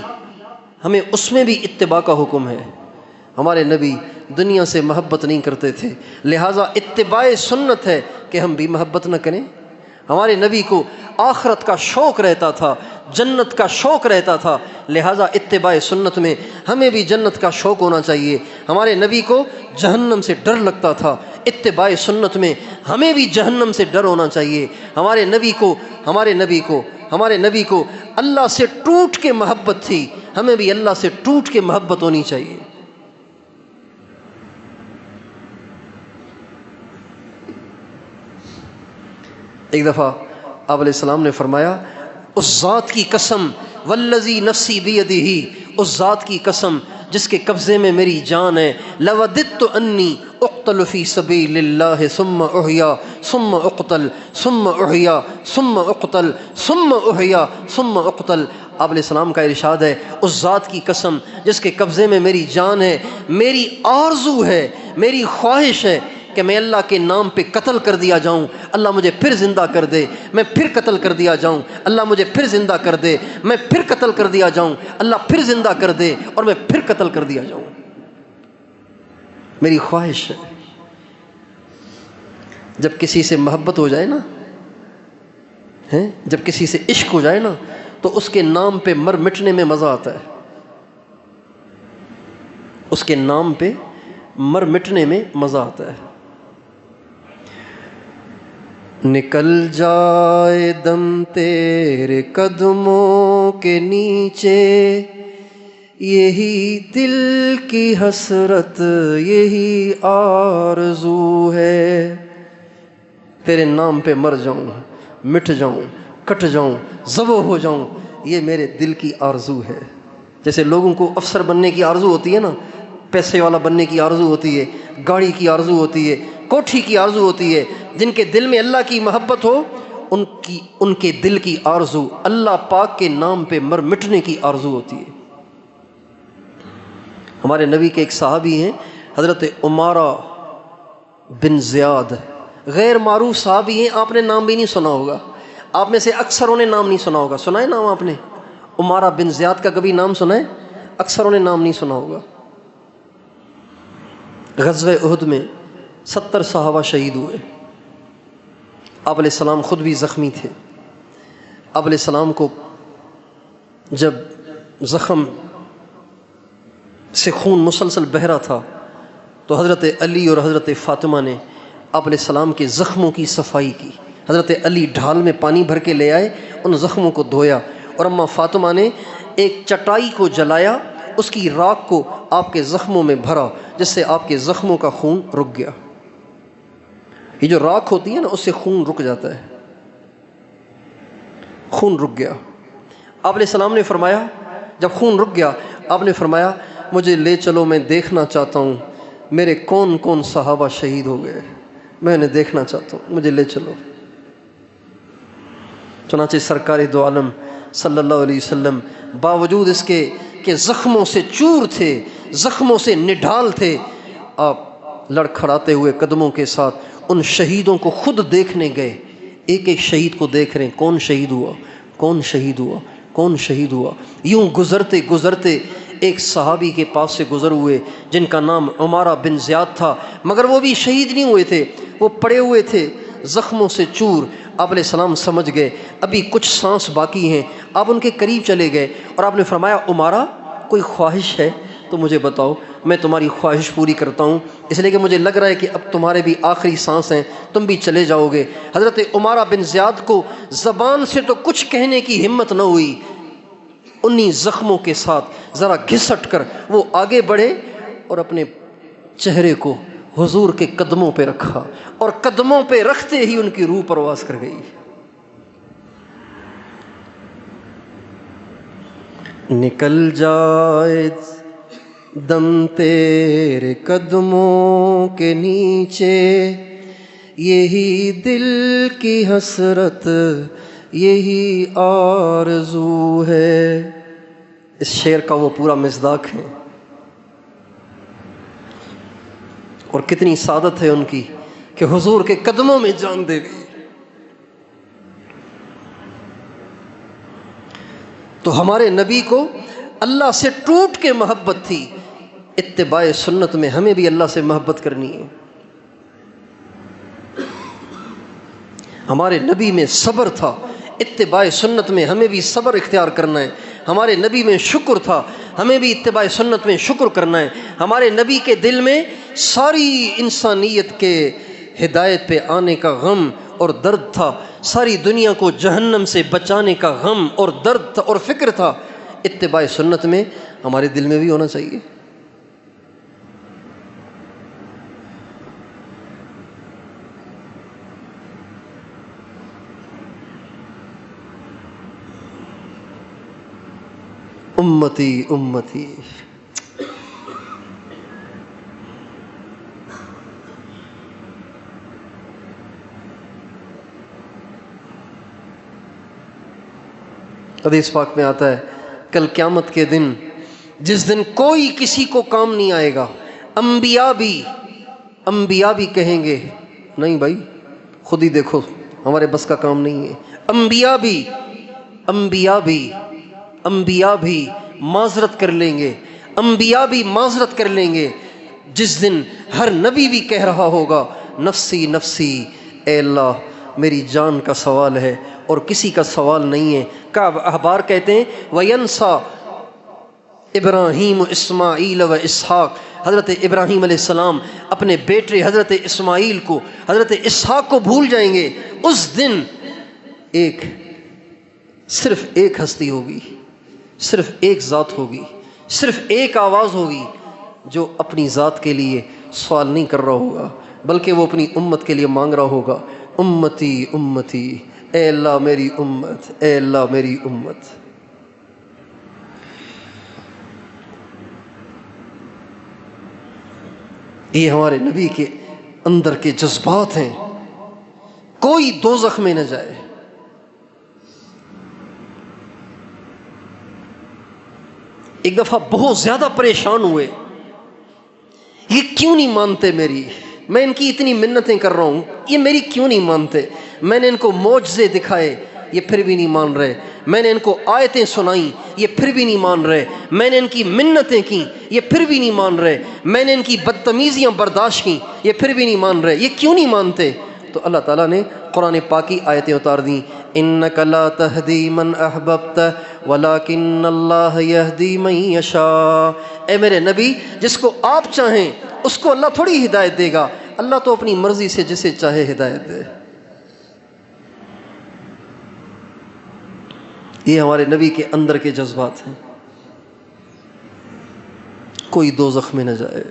ہمیں اس میں بھی اتباع کا حکم ہے۔ ہمارے نبی دنیا سے محبت نہیں کرتے تھے، لہٰذا اتباع سنت ہے کہ ہم بھی محبت نہ کریں۔ ہمارے نبی کو آخرت کا شوق رہتا تھا، جنت کا شوق رہتا تھا، لہٰذا اتباع سنت میں ہمیں بھی جنت کا شوق ہونا چاہیے۔ ہمارے نبی کو جہنم سے ڈر لگتا تھا، اتباع سنت میں ہمیں بھی جہنم سے ڈر ہونا چاہیے۔ ہمارے نبی کو اللہ سے ٹوٹ کے محبت تھی، ہمیں بھی اللہ سے ٹوٹ کے محبت ہونی چاہیے۔ ایک دفعہ آپ علیہ السلام نے فرمایا، اس ذات کی قسم والذی نفسی بیدہ، اس ذات کی قسم جس کے قبضے میں میری جان ہے، لوددت انی اقتل فی سبیل اللہ ثم احیا ثم اقتل ثم احیا ثم اقتل ثم احیا ثم اقتل۔ آپ علیہ السلام کا ارشاد ہے، اس ذات کی قسم جس کے قبضے میں میری جان ہے، میری آرزو ہے، میری خواہش ہے کہ میں اللہ کے نام پہ قتل کر دیا جاؤں، اللہ مجھے پھر زندہ کر دے، میں پھر قتل کر دیا جاؤں، اللہ مجھے پھر زندہ کر دے، میں پھر قتل کر دیا جاؤں، اللہ پھر زندہ کر دے اور میں پھر قتل کر دیا جاؤں۔ میری خواہش ہے۔ جب کسی سے محبت ہو جائے نا، جب کسی سے عشق ہو جائے نا، تو اس کے نام پہ مر مٹنے میں مزہ آتا ہے، اس کے نام پہ مر مٹنے میں مزہ آتا ہے۔ نکل جائے دم تیرے قدموں کے نیچے، یہی دل کی حسرت، یہی آرزو ہے۔ تیرے نام پہ مر جاؤں، مٹ جاؤں، کٹ جاؤں، ذبح ہو جاؤں، یہ میرے دل کی آرزو ہے۔ جیسے لوگوں کو افسر بننے کی آرزو ہوتی ہے نا، پیسے والا بننے کی آرزو ہوتی ہے، گاڑی کی آرزو ہوتی ہے، کوٹھی کی آرزو ہوتی ہے، جن کے دل میں اللہ کی محبت ہو، ان کے دل کی آرزو اللہ پاک کے نام پہ مر مٹنے کی آرزو ہوتی ہے۔ ہمارے نبی کے ایک صحابی ہیں حضرت عمارہ بن زیاد، غیر معروف صحابی ہیں، آپ نے نام بھی نہیں سنا ہوگا، آپ میں سے اکثروں نے نام نہیں سنا ہوگا۔ سنا ہے نام آپ نے؟ عمارہ بن زیاد کا کبھی نام سنا ہے؟ اکثروں نے نام نہیں سنا ہوگا۔ غزوہ احد میں 70 صحابہ شہید ہوئے۔ آپ علیہ السلام خود بھی زخمی تھے۔ آپ علیہ السلام کو جب زخم سے خون مسلسل بہہ رہا تھا تو حضرت علی اور حضرت فاطمہ نے آپ علیہ السلام کے زخموں کی صفائی کی۔ حضرت علی ڈھال میں پانی بھر کے لے آئے، ان زخموں کو دھویا، اور اماں فاطمہ نے ایک چٹائی کو جلایا، اس کی راکھ کو آپ کے زخموں میں بھرا، جس سے آپ کے زخموں کا خون رک گیا۔ یہ جو راکھ ہوتی ہے نا، اس سے خون رک جاتا ہے، خون رک گیا۔ آپ علیہ السلام نے فرمایا، جب خون رک گیا، آپ نے فرمایا مجھے لے چلو، میں دیکھنا چاہتا ہوں میرے کون کون صحابہ شہید ہو گئے، میں انہیں دیکھنا چاہتا ہوں، مجھے لے چلو۔ چنانچہ سرکار دو عالم صلی اللہ علیہ وسلم باوجود اس کے کہ زخموں سے چور تھے، زخموں سے نڈھال تھے، آپ لڑکھڑاتے ہوئے قدموں کے ساتھ ان شہیدوں کو خود دیکھنے گئے۔ ایک ایک شہید کو دیکھ رہے ہیں، کون شہید ہوا، کون شہید ہوا، کون شہید ہوا۔ یوں گزرتے گزرتے ایک صحابی کے پاس سے گزر ہوئے جن کا نام عمارہ بن زیاد تھا، مگر وہ بھی شہید نہیں ہوئے تھے، وہ پڑے ہوئے تھے زخموں سے چور۔ آپ علیہ السلام سمجھ گئے ابھی کچھ سانس باقی ہیں، آپ ان کے قریب چلے گئے اور آپ نے فرمایا عمارہ کوئی خواہش ہے تو مجھے بتاؤ، میں تمہاری خواہش پوری کرتا ہوں، اس لیے کہ مجھے لگ رہا ہے کہ اب تمہارے بھی آخری سانس ہیں، تم بھی چلے جاؤ گے۔ حضرت عمارہ بن زیاد کو زبان سے تو کچھ کہنے کی ہمت نہ ہوئی، انہی زخموں کے ساتھ ذرا گھسٹ کر وہ آگے بڑھے اور اپنے چہرے کو حضور کے قدموں پہ رکھا، اور قدموں پہ رکھتے ہی ان کی روح پرواز کر گئی۔ نکل جائے دم تیرے قدموں کے نیچے، یہی دل کی حسرت، یہی آرزو ہے۔ اس شعر کا وہ پورا مصداق ہے، اور کتنی سعادت ہے ان کی کہ حضور کے قدموں میں جان دے گئی۔ تو ہمارے نبی کو اللہ سے ٹوٹ کے محبت تھی، اتباع سنت میں ہمیں بھی اللہ سے محبت کرنی ہے۔ ہمارے نبی میں صبر تھا، اتباع سنت میں ہمیں بھی صبر اختیار کرنا ہے۔ ہمارے نبی میں شکر تھا، ہمیں بھی اتباع سنت میں شکر کرنا ہے۔ ہمارے نبی کے دل میں ساری انسانیت کے ہدایت پہ آنے کا غم اور درد تھا، ساری دنیا کو جہنم سے بچانے کا غم اور درد تھا اور فکر تھا۔ اتباع سنت میں ہمارے دل میں بھی ہونا چاہیے۔ امتی امتی، حدیث پاک میں آتا ہے کل قیامت کے دن، جس دن کوئی کسی کو کام نہیں آئے گا، انبیاء بھی کہیں گے نہیں بھائی خود ہی دیکھو ہمارے بس کا کام نہیں ہے۔ انبیاء بھی معذرت کر لیں گے، انبیاء بھی معذرت کر لیں گے، جس دن ہر نبی بھی کہہ رہا ہوگا نفسی نفسی، اے اللہ میری جان کا سوال ہے اور کسی کا سوال نہیں ہے۔ کعب احبار کہتے ہیں وَيَنْسَى ابراہیم اسماعیل و اسحاق، حضرت ابراہیم علیہ السلام اپنے بیٹے حضرت اسماعیل کو، حضرت اسحاق کو بھول جائیں گے۔ اس دن صرف ایک ہستی ہوگی، صرف ایک ذات ہوگی، صرف ایک آواز ہوگی جو اپنی ذات کے لیے سوال نہیں کر رہا ہوگا بلکہ وہ اپنی امت کے لیے مانگ رہا ہوگا، امتی امتی، اے اللہ میری امت، اے اللہ میری امت۔ یہ ہمارے نبی کے اندر کے جذبات ہیں، کوئی دوزخ میں نہ جائے۔ ایک دفعہ بہت زیادہ پریشان ہوئے، یہ کیوں نہیں مانتے میری، میں ان کی اتنی منتیں کر رہا ہوں یہ میری کیوں نہیں مانتے، میں نے ان کو معجزے دکھائے یہ پھر بھی نہیں مان رہے، میں نے ان کو آیتیں سنائیں یہ پھر بھی نہیں مان رہے، میں نے ان کی منتیں کی یہ پھر بھی نہیں مان رہے، میں نے ان کی بدتمیزیاں برداشت کی یہ پھر بھی نہیں مان رہے، یہ کیوں نہیں مانتے؟ تو اللہ تعالیٰ نے قرآن پاک کی آیتیں اتار دیں، اِنَّكَ لَا تَهْدِي مَنْ أَحْبَبْتَ وَلَكِنَّ اللَّهَ يَهْدِي مَن يَشَاءُ۔ اے میرے نبی جس کو آپ چاہیں اس کو اللہ تھوڑی ہدایت دے گا، اللہ تو اپنی مرضی سے جسے چاہے ہدایت دے۔ یہ ہمارے نبی کے اندر کے جذبات ہیں، کوئی دوزخ میں نہ جائے۔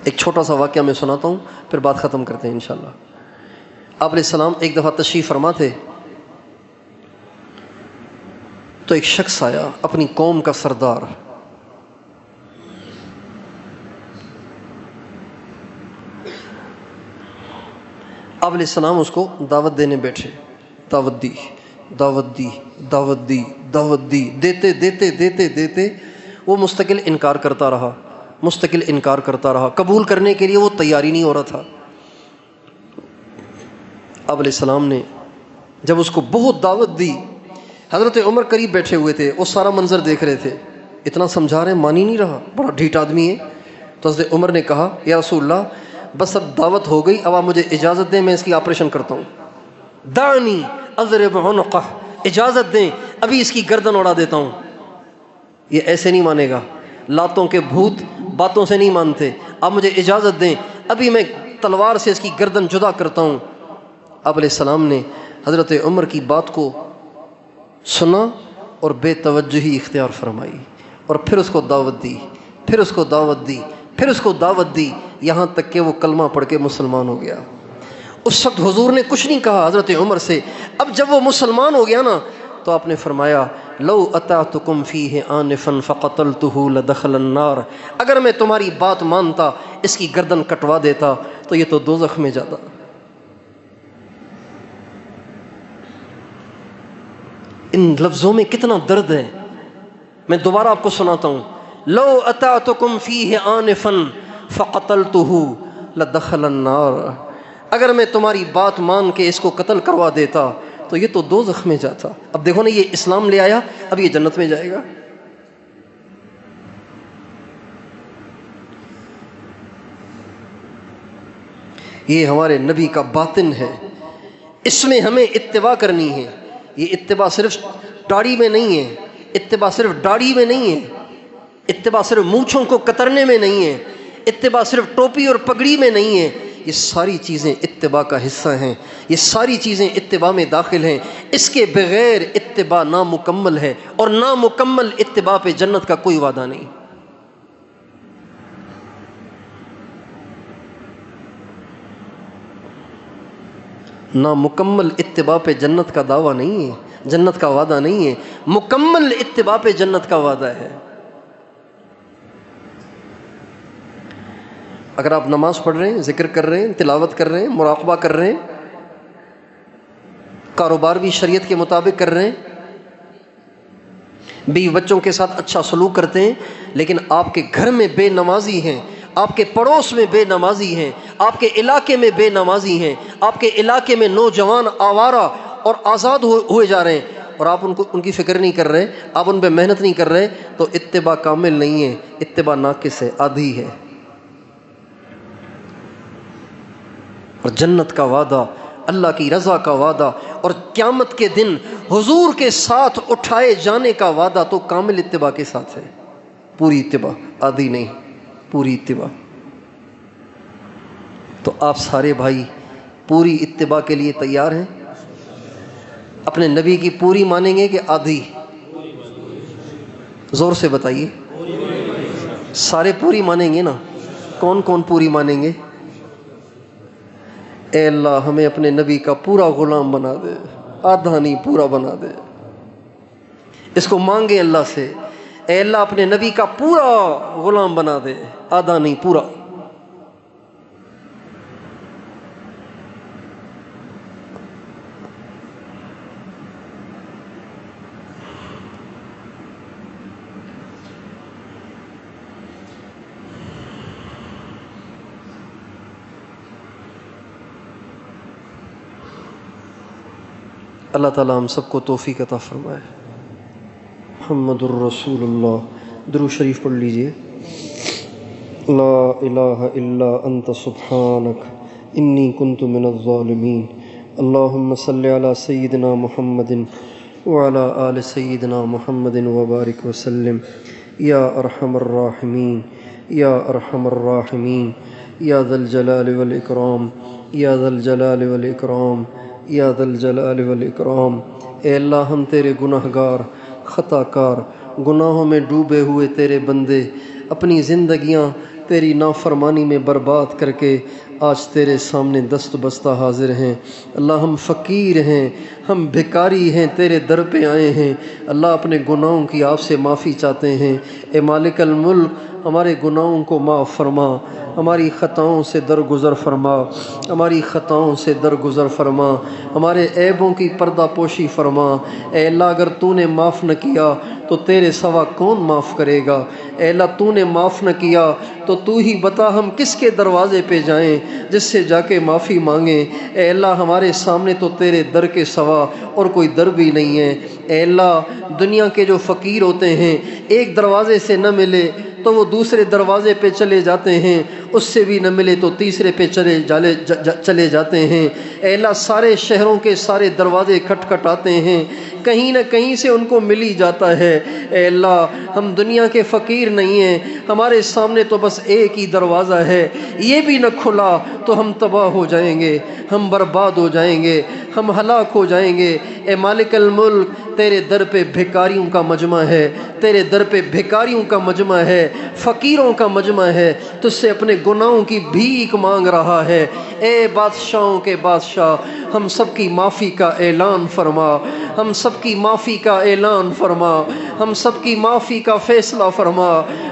ایک چھوٹا سا واقعہ میں سناتا ہوں پھر بات ختم کرتے ہیں انشاءاللہ۔ آپ علیہ السلام ایک دفعہ تشریف فرما تھے تو ایک شخص آیا اپنی قوم کا سردار، آپ علیہ السلام اس کو دعوت دینے بیٹھے، دعوت دی، دیتے وہ مستقل انکار کرتا رہا، قبول کرنے کے لیے وہ تیاری نہیں ہو رہا تھا۔ آپ علیہ السلام نے جب اس کو بہت دعوت دی، حضرت عمر قریب بیٹھے ہوئے تھے، وہ سارا منظر دیکھ رہے تھے، اتنا سمجھا رہے مان ہی نہیں رہا، بڑا ڈھیٹ آدمی ہے۔ تو حضرت عمر نے کہا یا رسول اللہ بس اب دعوت ہو گئی، اب آپ مجھے اجازت دیں میں اس کی آپریشن کرتا ہوں، دعنی اضرب عنقہ، اجازت دیں ابھی اس کی گردن اڑا دیتا ہوں۔ یہ ایسے نہیں مانے گا، لاتوں کے بھوت باتوں سے نہیں مانتے، آپ مجھے اجازت دیں ابھی میں تلوار سے اس کی گردن جدا کرتا ہوں۔ آپ علیہ السلام نے حضرت عمر کی بات کو سنا اور بے توجہی اختیار فرمائی اور پھر اس کو دعوت دی، یہاں تک کہ وہ کلمہ پڑھ کے مسلمان ہو گیا۔ اس وقت حضور نے کچھ نہیں کہا حضرت عمر سے، اب جب وہ مسلمان ہو گیا نا تو آپ نے فرمایا لو اطعتکم فیہ آنفا فقتلتہ لدخل النار، اگر میں تمہاری بات مانتا اس کی گردن کٹوا دیتا تو یہ تو دوزخ میں جاتا۔ ان لفظوں میں کتنا درد ہے، میں دوبارہ آپ کو سناتا ہوں، لو اطعتکم فیہ آنفا فقتلتہ لدخل النار، اگر میں تمہاری بات مان کے اس کو قتل کروا دیتا تو یہ تو دوزخ میں جاتا. اب دیکھو نا یہ اسلام لے آیا, اب یہ جنت میں جائے گا. یہ ہمارے نبی کا باطن ہے, اس میں ہمیں اتباع کرنی ہے. یہ اتباع صرف داڑھی میں نہیں ہے, اتباع صرف داڑھی میں نہیں ہے, اتباع صرف مونچھوں کو کترنے میں نہیں ہے, اتباع صرف ٹوپی اور پگڑی میں نہیں ہے. یہ ساری چیزیں اتباع کا حصہ ہیں, یہ ساری چیزیں اتباع میں داخل ہیں. اس کے بغیر اتباع نامکمل ہے, اور نامکمل اتباع پہ جنت کا کوئی وعدہ نہیں. نامکمل اتباع پہ جنت کا دعویٰ نہیں ہے, جنت کا وعدہ نہیں ہے. مکمل اتباع پہ جنت کا وعدہ ہے. اگر آپ نماز پڑھ رہے ہیں, ذکر کر رہے ہیں, تلاوت کر رہے ہیں, مراقبہ کر رہے ہیں, کاروبار بھی شریعت کے مطابق کر رہے ہیں, بیوی بچوں کے ساتھ اچھا سلوک کرتے ہیں, لیکن آپ کے گھر میں بے نمازی ہیں, آپ کے پڑوس میں بے نمازی ہیں, آپ کے علاقے میں بے نمازی ہیں, آپ کے علاقے میں نوجوان آوارہ اور آزاد ہوئے جا رہے ہیں, اور آپ ان کی فکر نہیں کر رہے, آپ ان پہ محنت نہیں کر رہے, تو اتباع کامل نہیں ہے, اتباع ناقص ہے, آدھی ہے. اور جنت کا وعدہ, اللہ کی رضا کا وعدہ, اور قیامت کے دن حضور کے ساتھ اٹھائے جانے کا وعدہ تو کامل اتباع کے ساتھ ہے. پوری اتباع, آدھی نہیں, پوری اتباع. تو آپ سارے بھائی پوری اتباع کے لیے تیار ہیں؟ اپنے نبی کی پوری مانیں گے کہ آدھی؟ زور سے بتائیے. سارے پوری مانیں گے نا؟ کون کون پوری مانیں گے؟ اے اللہ ہمیں اپنے نبی کا پورا غلام بنا دے, آدھا نہیں پورا بنا دے. اس کو مانگے اللہ سے, اے اللہ اپنے نبی کا پورا غلام بنا دے, آدھا نہیں پورا. اللہ تعالیٰ ہم سب کو توفیق عطا فرمائے. محمد الرسول اللہ. درود شریف پڑھ لیجئے. لا الہ الا انت سبحانک انی کنت من الظالمین. اللہم صلی علی سیدنا محمد وعلی آل سیدنا محمد وبارک وسلم. یا ارحم الراحمین, یا ارحم الراحمین, یا ذا الجلال والاکرام, یا ذا الجلال والاکرام, یا ذا الجلال والاکرام. اے اللہ ہم تیرے گناہ گار, خطا کار, گناہوں میں ڈوبے ہوئے تیرے بندے, اپنی زندگیاں تیری نافرمانی میں برباد کر کے آج تیرے سامنے دست بستہ حاضر ہیں. اللہ ہم فقیر ہیں, ہم بھکاری ہیں, تیرے در پہ آئے ہیں. اللہ اپنے گناہوں کی آپ سے معافی چاہتے ہیں. اے مالک الملک ہمارے گناہوں کو معاف فرما, ہماری خطاؤں سے درگزر فرما, ہماری خطاؤں سے درگزر فرما, ہمارے عیبوں کی پردہ پوشی فرما. اے اللہ اگر تو نے معاف نہ کیا تو تیرے سوا کون معاف کرے گا؟ اے اللہ تو نے معاف نہ کیا تو تو ہی بتا ہم کس کے دروازے پہ جائیں جس سے جا کے معافی مانگیں. اے اللہ ہمارے سامنے تو تیرے در کے سوا اور کوئی در بھی نہیں ہے. اے اللہ دنیا کے جو فقیر ہوتے ہیں ایک دروازے سے نہ ملے تو وہ دوسرے دروازے پہ چلے جاتے ہیں, اس سے بھی نہ ملے تو تیسرے پہ چلے جاتے ہیں. اے اللہ سارے شہروں کے سارے دروازے کھٹکھٹاتے ہیں, کہیں نہ کہیں سے ان کو مل ہی جاتا ہے. اے اللہ ہم دنیا کے فقیر نہیں ہیں, ہمارے سامنے تو بس ایک ہی دروازہ ہے, یہ بھی نہ کھلا تو ہم تباہ ہو جائیں گے, ہم برباد ہو جائیں گے, ہم ہلاک ہو جائیں گے. اے مالک الملک تیرے در پہ بھکاریوں کا مجمع ہے, تیرے در پہ بھکاریوں کا مجمع ہے, فقیروں کا مجمع ہے, تجھ سے اپنے گناہوں کی بھیک مانگ رہا ہے. اے بادشاہوں کے بادشاہ ہم سب کی معافی کا اعلان فرما, ہم سب کی معافی کا اعلان فرما, ہم سب کی معافی کا فیصلہ فرما,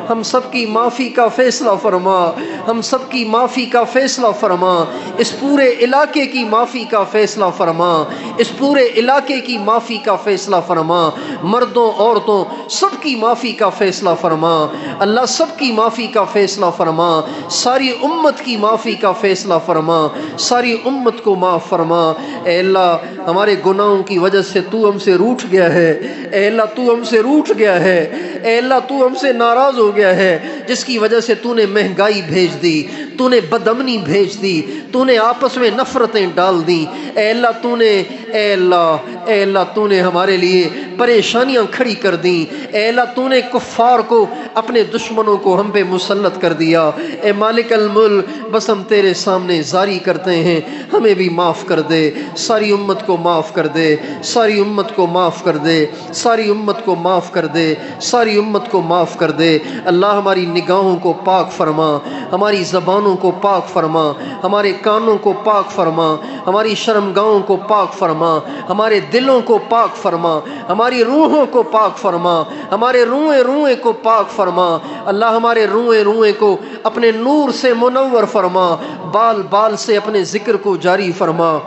ہم سب کی معافی کا فیصلہ فرما, ہم سب کی معافی کا فیصلہ فرما. اس پورے علاقے کی معافی کا فیصلہ فرما, اس پورے علاقے کی معافی کا فیصلہ فیصلہ فرما، مردوں عورتوں سب کی معافی کا فیصلہ فرما اللہ، سب کی معافی کا فیصلہ فرما، ساری امت کی معافی کا فیصلہ فرما، ساری امت کو معاف فرما۔ اے اللہ ہمارے گناہوں کی وجہ سے تو ہم سے روٹھ گیا ہے، اے اللہ تو ہم سے روٹھ گیا ہے، اے اللہ تو ہم سے ناراض ہو گیا ہے، جس کی وجہ سے تو نے مہنگائی بھیج دی، تو نے بدامنی بھیج دی، تو نے آپس میں نفرتیں ڈال دی۔ اے اللہ تو نے اے اللہ تو نے ہمارے لیے پریشانیاں کھڑی کر دیں۔ اے اللہ تو نے کفار کو، اپنے دشمنوں کو ہم پہ مسلط کر دیا۔ اے مالک الملک بس ہم تیرے سامنے زاری کرتے ہیں، ہمیں بھی معاف کر دے، ساری امت کو معاف کر دے، ساری امت کو معاف کر دے، ساری امت کو معاف کر دے، ساری امت کو معاف کر دے۔ اللہ ہماری نگاہوں کو پاک فرما، ہماری زبانوں کو پاک فرما، ہمارے کانوں کو پاک فرما، ہماری شرمگاہوں کو پاک فرما، ہمارے دلوں کو پاک فرما، ہماری روحوں کو پاک فرما، ہمارے روئیں روئیں کو پاک فرما۔ اللہ ہمارے روئیں روئیں کو اپنے نور سے منور فرما، بال بال سے اپنے ذکر کو جاری فرما،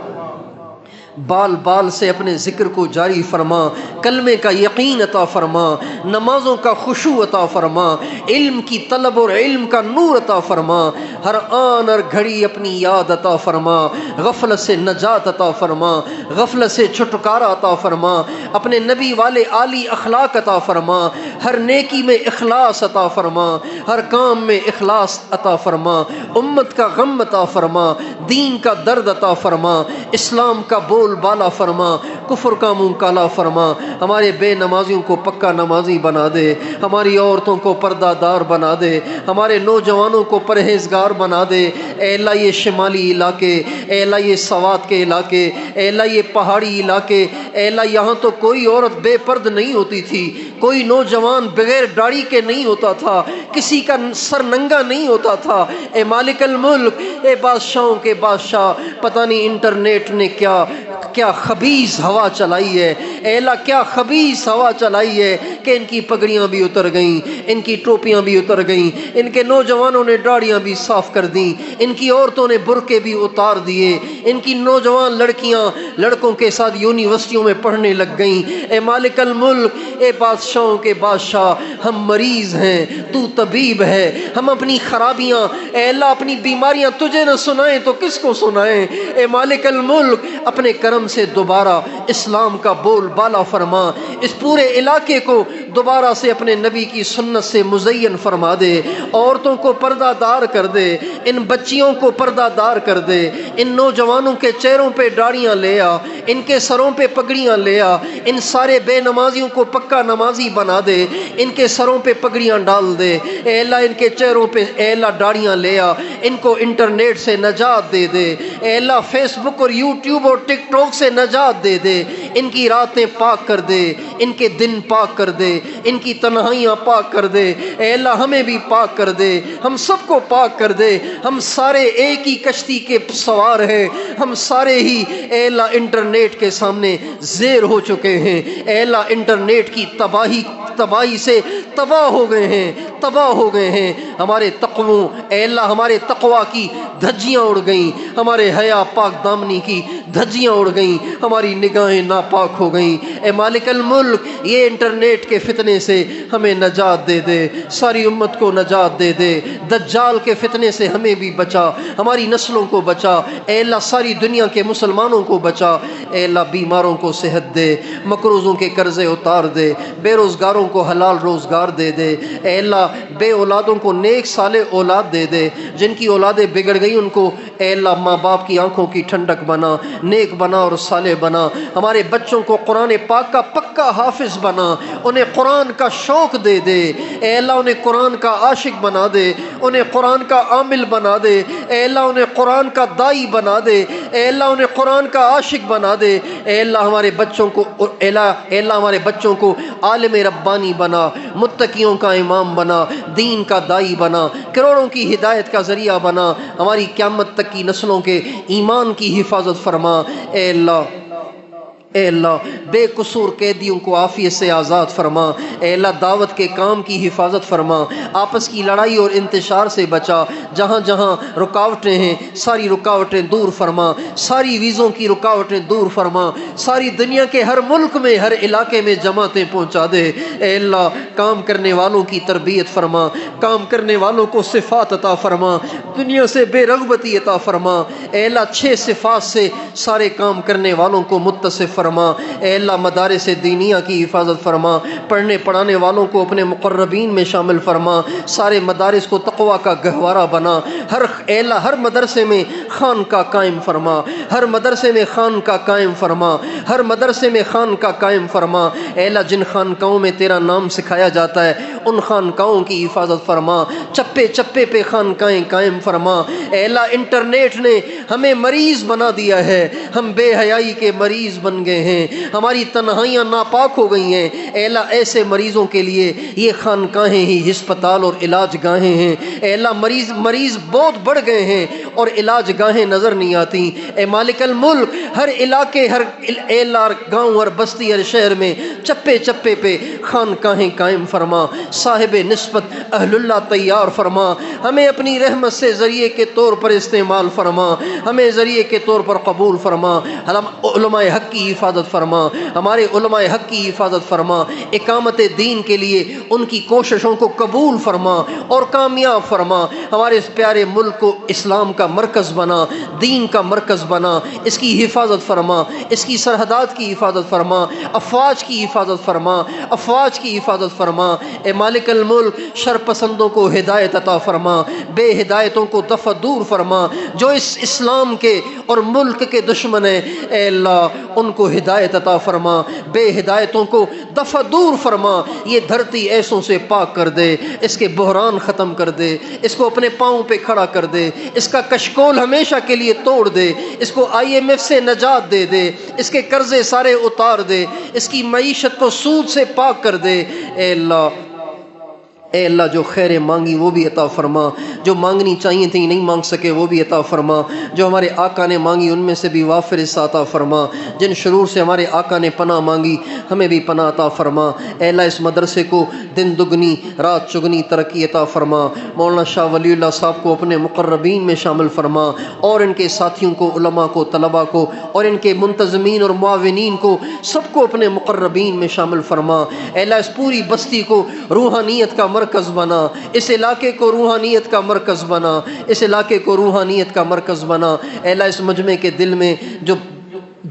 بال بال سے اپنے ذکر کو جاری فرما، کلمے کا یقین عطا فرما، نمازوں کا خشوع عطا فرما، علم کی طلب اور علم کا نور عطا فرما، ہر آن ہر گھڑی اپنی یاد عطا فرما، غفلت سے نجات عطا فرما، غفلت سے چھٹکارا عطا فرما، اپنے نبی والے عالی اخلاق عطا فرما، ہر نیکی میں اخلاص عطا فرما، ہر کام میں اخلاص عطا فرما، امت کا غم عطا فرما، دین کا درد عطا فرما، اسلام کا بول بالا فرما، کفر کا منہ کالا فرما، ہمارے بے نمازیوں کو پکا نمازی بنا دے، ہماری عورتوں کو پردہ دار بنا دے، ہمارے نوجوانوں کو پرہیزگار بنا دے۔ اے اللہ یہ شمالی علاقے، اے اللہ یہ سوات کے علاقے، اے اللہ یہ پہاڑی علاقے، اے اللہ یہاں تو کوئی عورت بے پرد نہیں ہوتی تھی، کوئی نوجوان بغیر داڑھی کے نہیں ہوتا تھا، کسی کا سر ننگا نہیں ہوتا تھا۔ اے مالک الملک، اے بادشاہوں کے بادشاہ، پتہ نہیں انٹرنیٹ نے کیا خبیث ہوا چلائی ہے، اے اللہ کیا خبیث ہوا چلائی ہے کہ ان کی پگڑیاں بھی اتر گئیں، ان کی ٹوپیاں بھی اتر گئیں، ان کے نوجوانوں نے داڑیاں بھی صاف کر دیں، ان کی عورتوں نے برقعے بھی اتار دیے، ان کی نوجوان لڑکیاں لڑکوں کے ساتھ یونیورسٹیوں میں پڑھنے لگ گئیں۔ اے مالک الملک، اے بادشاہوں کے بادشاہ، ہم مریض ہیں، تو طبیب ہے، ہم اپنی خرابیاں اے اللہ اپنی بیماریاں تجھے نہ سنائیں تو کس کو سنائیں؟ اے مالک الملک اپنے کرم سے دوبارہ اسلام کا بول بالا فرما، اس پورے علاقے کو دوبارہ سے اپنے نبی کی سنت سے مزین فرما دے، عورتوں کو پردہ دار کر دے، ان بچیوں کو پردہ دار کر دے، ان نوجوانوں کے چہروں پہ داڑیاں لے آ، ان کے سروں پہ پگڑیاں لے آ، ان سارے بے نمازیوں کو پکا نمازی بنا دے، ان کے سروں پہ پگڑیاں ڈال دے، اے اللہ ان کے چہروں پہ اے اللہ داڑیاں لے آ، ان کو انٹرنیٹ سے نجات دے دے، اے اللہ فیس بک اور یوٹیوب اور ٹک ٹاک سے نجات دے دے، ان کی راتیں پاک کر دے، ان کے دن پاک کر دے، ان کی تنہائیاں پاک کر دے، اے اللہ ہمیں بھی پاک کر دے، ہم سب کو پاک کر دے، ہم سارے ایک ہی کشتی کے سوار ہیں، ہم سارے ہی اے اللہ انٹرنیٹ کے سامنے زیر ہو چکے ہیں، اے اللہ انٹرنیٹ کی تباہی سے تباہ ہو گئے ہیں، تباہ ہو گئے ہیں، ہمارے تقووں اے اللہ ہمارے تقوی کی دھجیاں اڑ گئیں، ہمارے حیا پاک دامنی کی دھجیاں اڑ گئیں، ہماری نگاہیں ناپاک ہو گئیں۔ اے مالک الملک یہ انٹرنیٹ کے فتنے سے ہمیں نجات دے دے، ساری امت کو نجات دے دے، دجال کے فتنے سے ہمیں بھی بچا، ہماری نسلوں کو بچا، اے اللہ ساری دنیا کے مسلمانوں کو بچا، اے اللہ بیماروں کو صحت دے، مقروضوں کے قرضے اتار دے، بے روزگاروں کو حلال روزگار دے دے، اے اللہ بے اولادوں کو نیک صالح اولاد دے دے، جن کی اولادیں بگڑ گئی ان کو اے اللہ ماں باپ کی آنکھوں کی ٹھنڈک بنا، نیک بنا اور صالح بنا، ہمارے بچوں کو قرآن پاک کا پکا حافظ بنا، انہیں قرآن کا شوق دے دے، اے اللہ انہیں قرآن کا عاشق بنا دے، انہیں قرآن کا عامل بنا دے، اے اللہ انہیں قرآن کا دائی بنا دے، اے اللہ انہیں قرآن کا عاشق بنا دے، اے اللہ ہمارے بچوں کو اے اللہ ہمارے بچوں کو عالم ربانی بنا، متقیوں کا امام بنا، دین کا دائی بنا، کروڑوں کی ہدایت کا ذریعہ بنا، ہماری قیامت تک کی نسلوں کے ایمان کی حفاظت فرما، اے اللہ اے اللہ بے قصور قیدیوں کو عافیت سے آزاد فرما، اے اللہ دعوت کے کام کی حفاظت فرما، آپس کی لڑائی اور انتشار سے بچا، جہاں جہاں رکاوٹیں ہیں ساری رکاوٹیں دور فرما، ساری ویزوں کی رکاوٹیں دور فرما، ساری دنیا کے ہر ملک میں ہر علاقے میں جماعتیں پہنچا دے، اے اللہ کام کرنے والوں کی تربیت فرما، کام کرنے والوں کو صفات عطا فرما، دنیا سے بے رغبتی عطا فرما، اے اللہ 6 صفات سے سارے کام کرنے والوں کو متصف فرما، اے اللہ مدارس دینیہ کی حفاظت فرما، پڑھنے پڑھانے والوں کو اپنے مقربین میں شامل فرما، سارے مدارس کو تقوی کا گہوارہ بنا، اے اللہ ہر مدرسے میں خان کا قائم فرما، ہر مدرسے میں خان کا قائم فرما، ہر مدرسے میں خان کا قائم فرما، اے اللہ جن خانقاہوں میں تیرا نام سکھایا جاتا ہے ان خانقاہوں کی حفاظت فرما، چپے چپے پہ خانقاہیں قائم فرما، اے اللہ انٹرنیٹ نے ہمیں مریض بنا دیا ہے، ہم بے حیائی کے مریض بن گئے ہیں، ہماری تنہائیاں ناپاک ہو گئی ہیں، اے اللہ ایسے مریضوں کے لیے یہ خانقاہیں ہی ہسپتال اور علاج گاہیں ہیں، اے اللہ مریض بہت بڑھ گئے ہیں اور علاج گاہیں نظر نہیں آتی، اے مالک الملک ہر علاقے ہر گاؤں ہر بستی ہر شہر میں چپے چپے پہ خانقاہیں قائم فرما، صاحب نسبت اہل اللہ تیار فرما، ہمیں اپنی رحمت سے ذریعے کے طور پر استعمال فرما، ہمیں ذریعے کے طور پر قبول فرما، علماء حق کی حفاظت فرما، ہمارے علماء حق کی حفاظت فرما، اقامت دین کے لیے ان کی کوششوں کو قبول فرما اور کامیاب فرما، ہمارے اس پیارے ملک کو اسلام کا مرکز بنا، دین کا مرکز بنا، اس کی حفاظت فرما، اس کی سرحدات کی حفاظت فرما، افواج کی حفاظت فرما، افواج کی حفاظت فرما، اے مالک الملک شر پسندوں کو ہدایت عطا فرما، بے ہدایتوں کو دفع دور فرما، جو اس اسلام کے اور ملک کے دشمن ہیں اے اللہ ان کو ہدایت عطا فرما، بے ہدایتوں کو دفع دور فرما، یہ دھرتی ایسوں سے پاک کر دے، اس کے بحران ختم کر دے، اس کو اپنے پاؤں پہ کھڑا کر دے، اس کا کشکول ہمیشہ کے لیے توڑ دے، اس کو IMF سے نجات دے دے، اس کے قرضے سارے اتار دے، اس کی معیشت کو سود سے پاک کر دے، اے اللہ جو خیر مانگی وہ بھی عطا فرما، جو مانگنی چاہیے تھی نہیں مانگ سکے وہ بھی عطا فرما، جو ہمارے آقا نے مانگی ان میں سے بھی وافر حصہ عطا فرما، جن شرور سے ہمارے آقا نے پناہ مانگی ہمیں بھی پناہ عطا فرما، اے اللہ اس مدرسے کو دن دگنی رات چگنی ترقی عطا فرما، مولانا شاہ ولی اللہ صاحب کو اپنے مقربین میں شامل فرما، اور ان کے ساتھیوں کو علماء کو طلباء کو اور ان کے منتظمین اور معاونین کو سب کو اپنے مقربین میں شامل فرما، اے اللہ اس پوری بستی کو روحانیت کا مرکز بنا، اس علاقے کو روحانیت کا مرکز بنا، اس علاقے کو روحانیت کا مرکز بنا، اے اللہ اس مجمع کے دل میں جو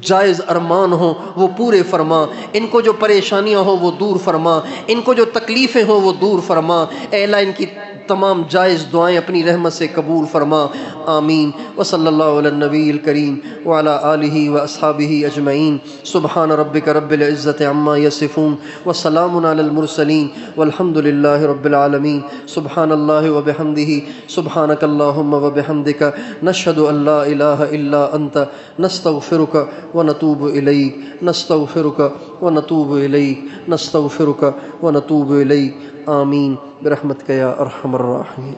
جائز ارمان ہوں وہ پورے فرما، ان کو جو پریشانیاں ہوں وہ دور فرما، ان کو جو تکلیفیں ہوں وہ دور فرما، اے اللہ ان کی تمام جائز دعائیں اپنی رحمت سے قبول فرما، آمین۔ وصلی اللہ علی النبی الکریم وعلی آلہ واصحابہ اجمعین، سبحان ربک رب العزت عما یصفون وسلام علی المرسلین والحمد للہ رب العالمین، سبحان اللہ وبحمدہ، سبحانک اللہم وبحمدک، نشہد ان لا الہ الا انت، نستغفرک ونتوب الیک، نستغفرک ونتوب الیک، نستغفرک ونتوب الیک، آمین برحمتک یا ارحم الراحمین۔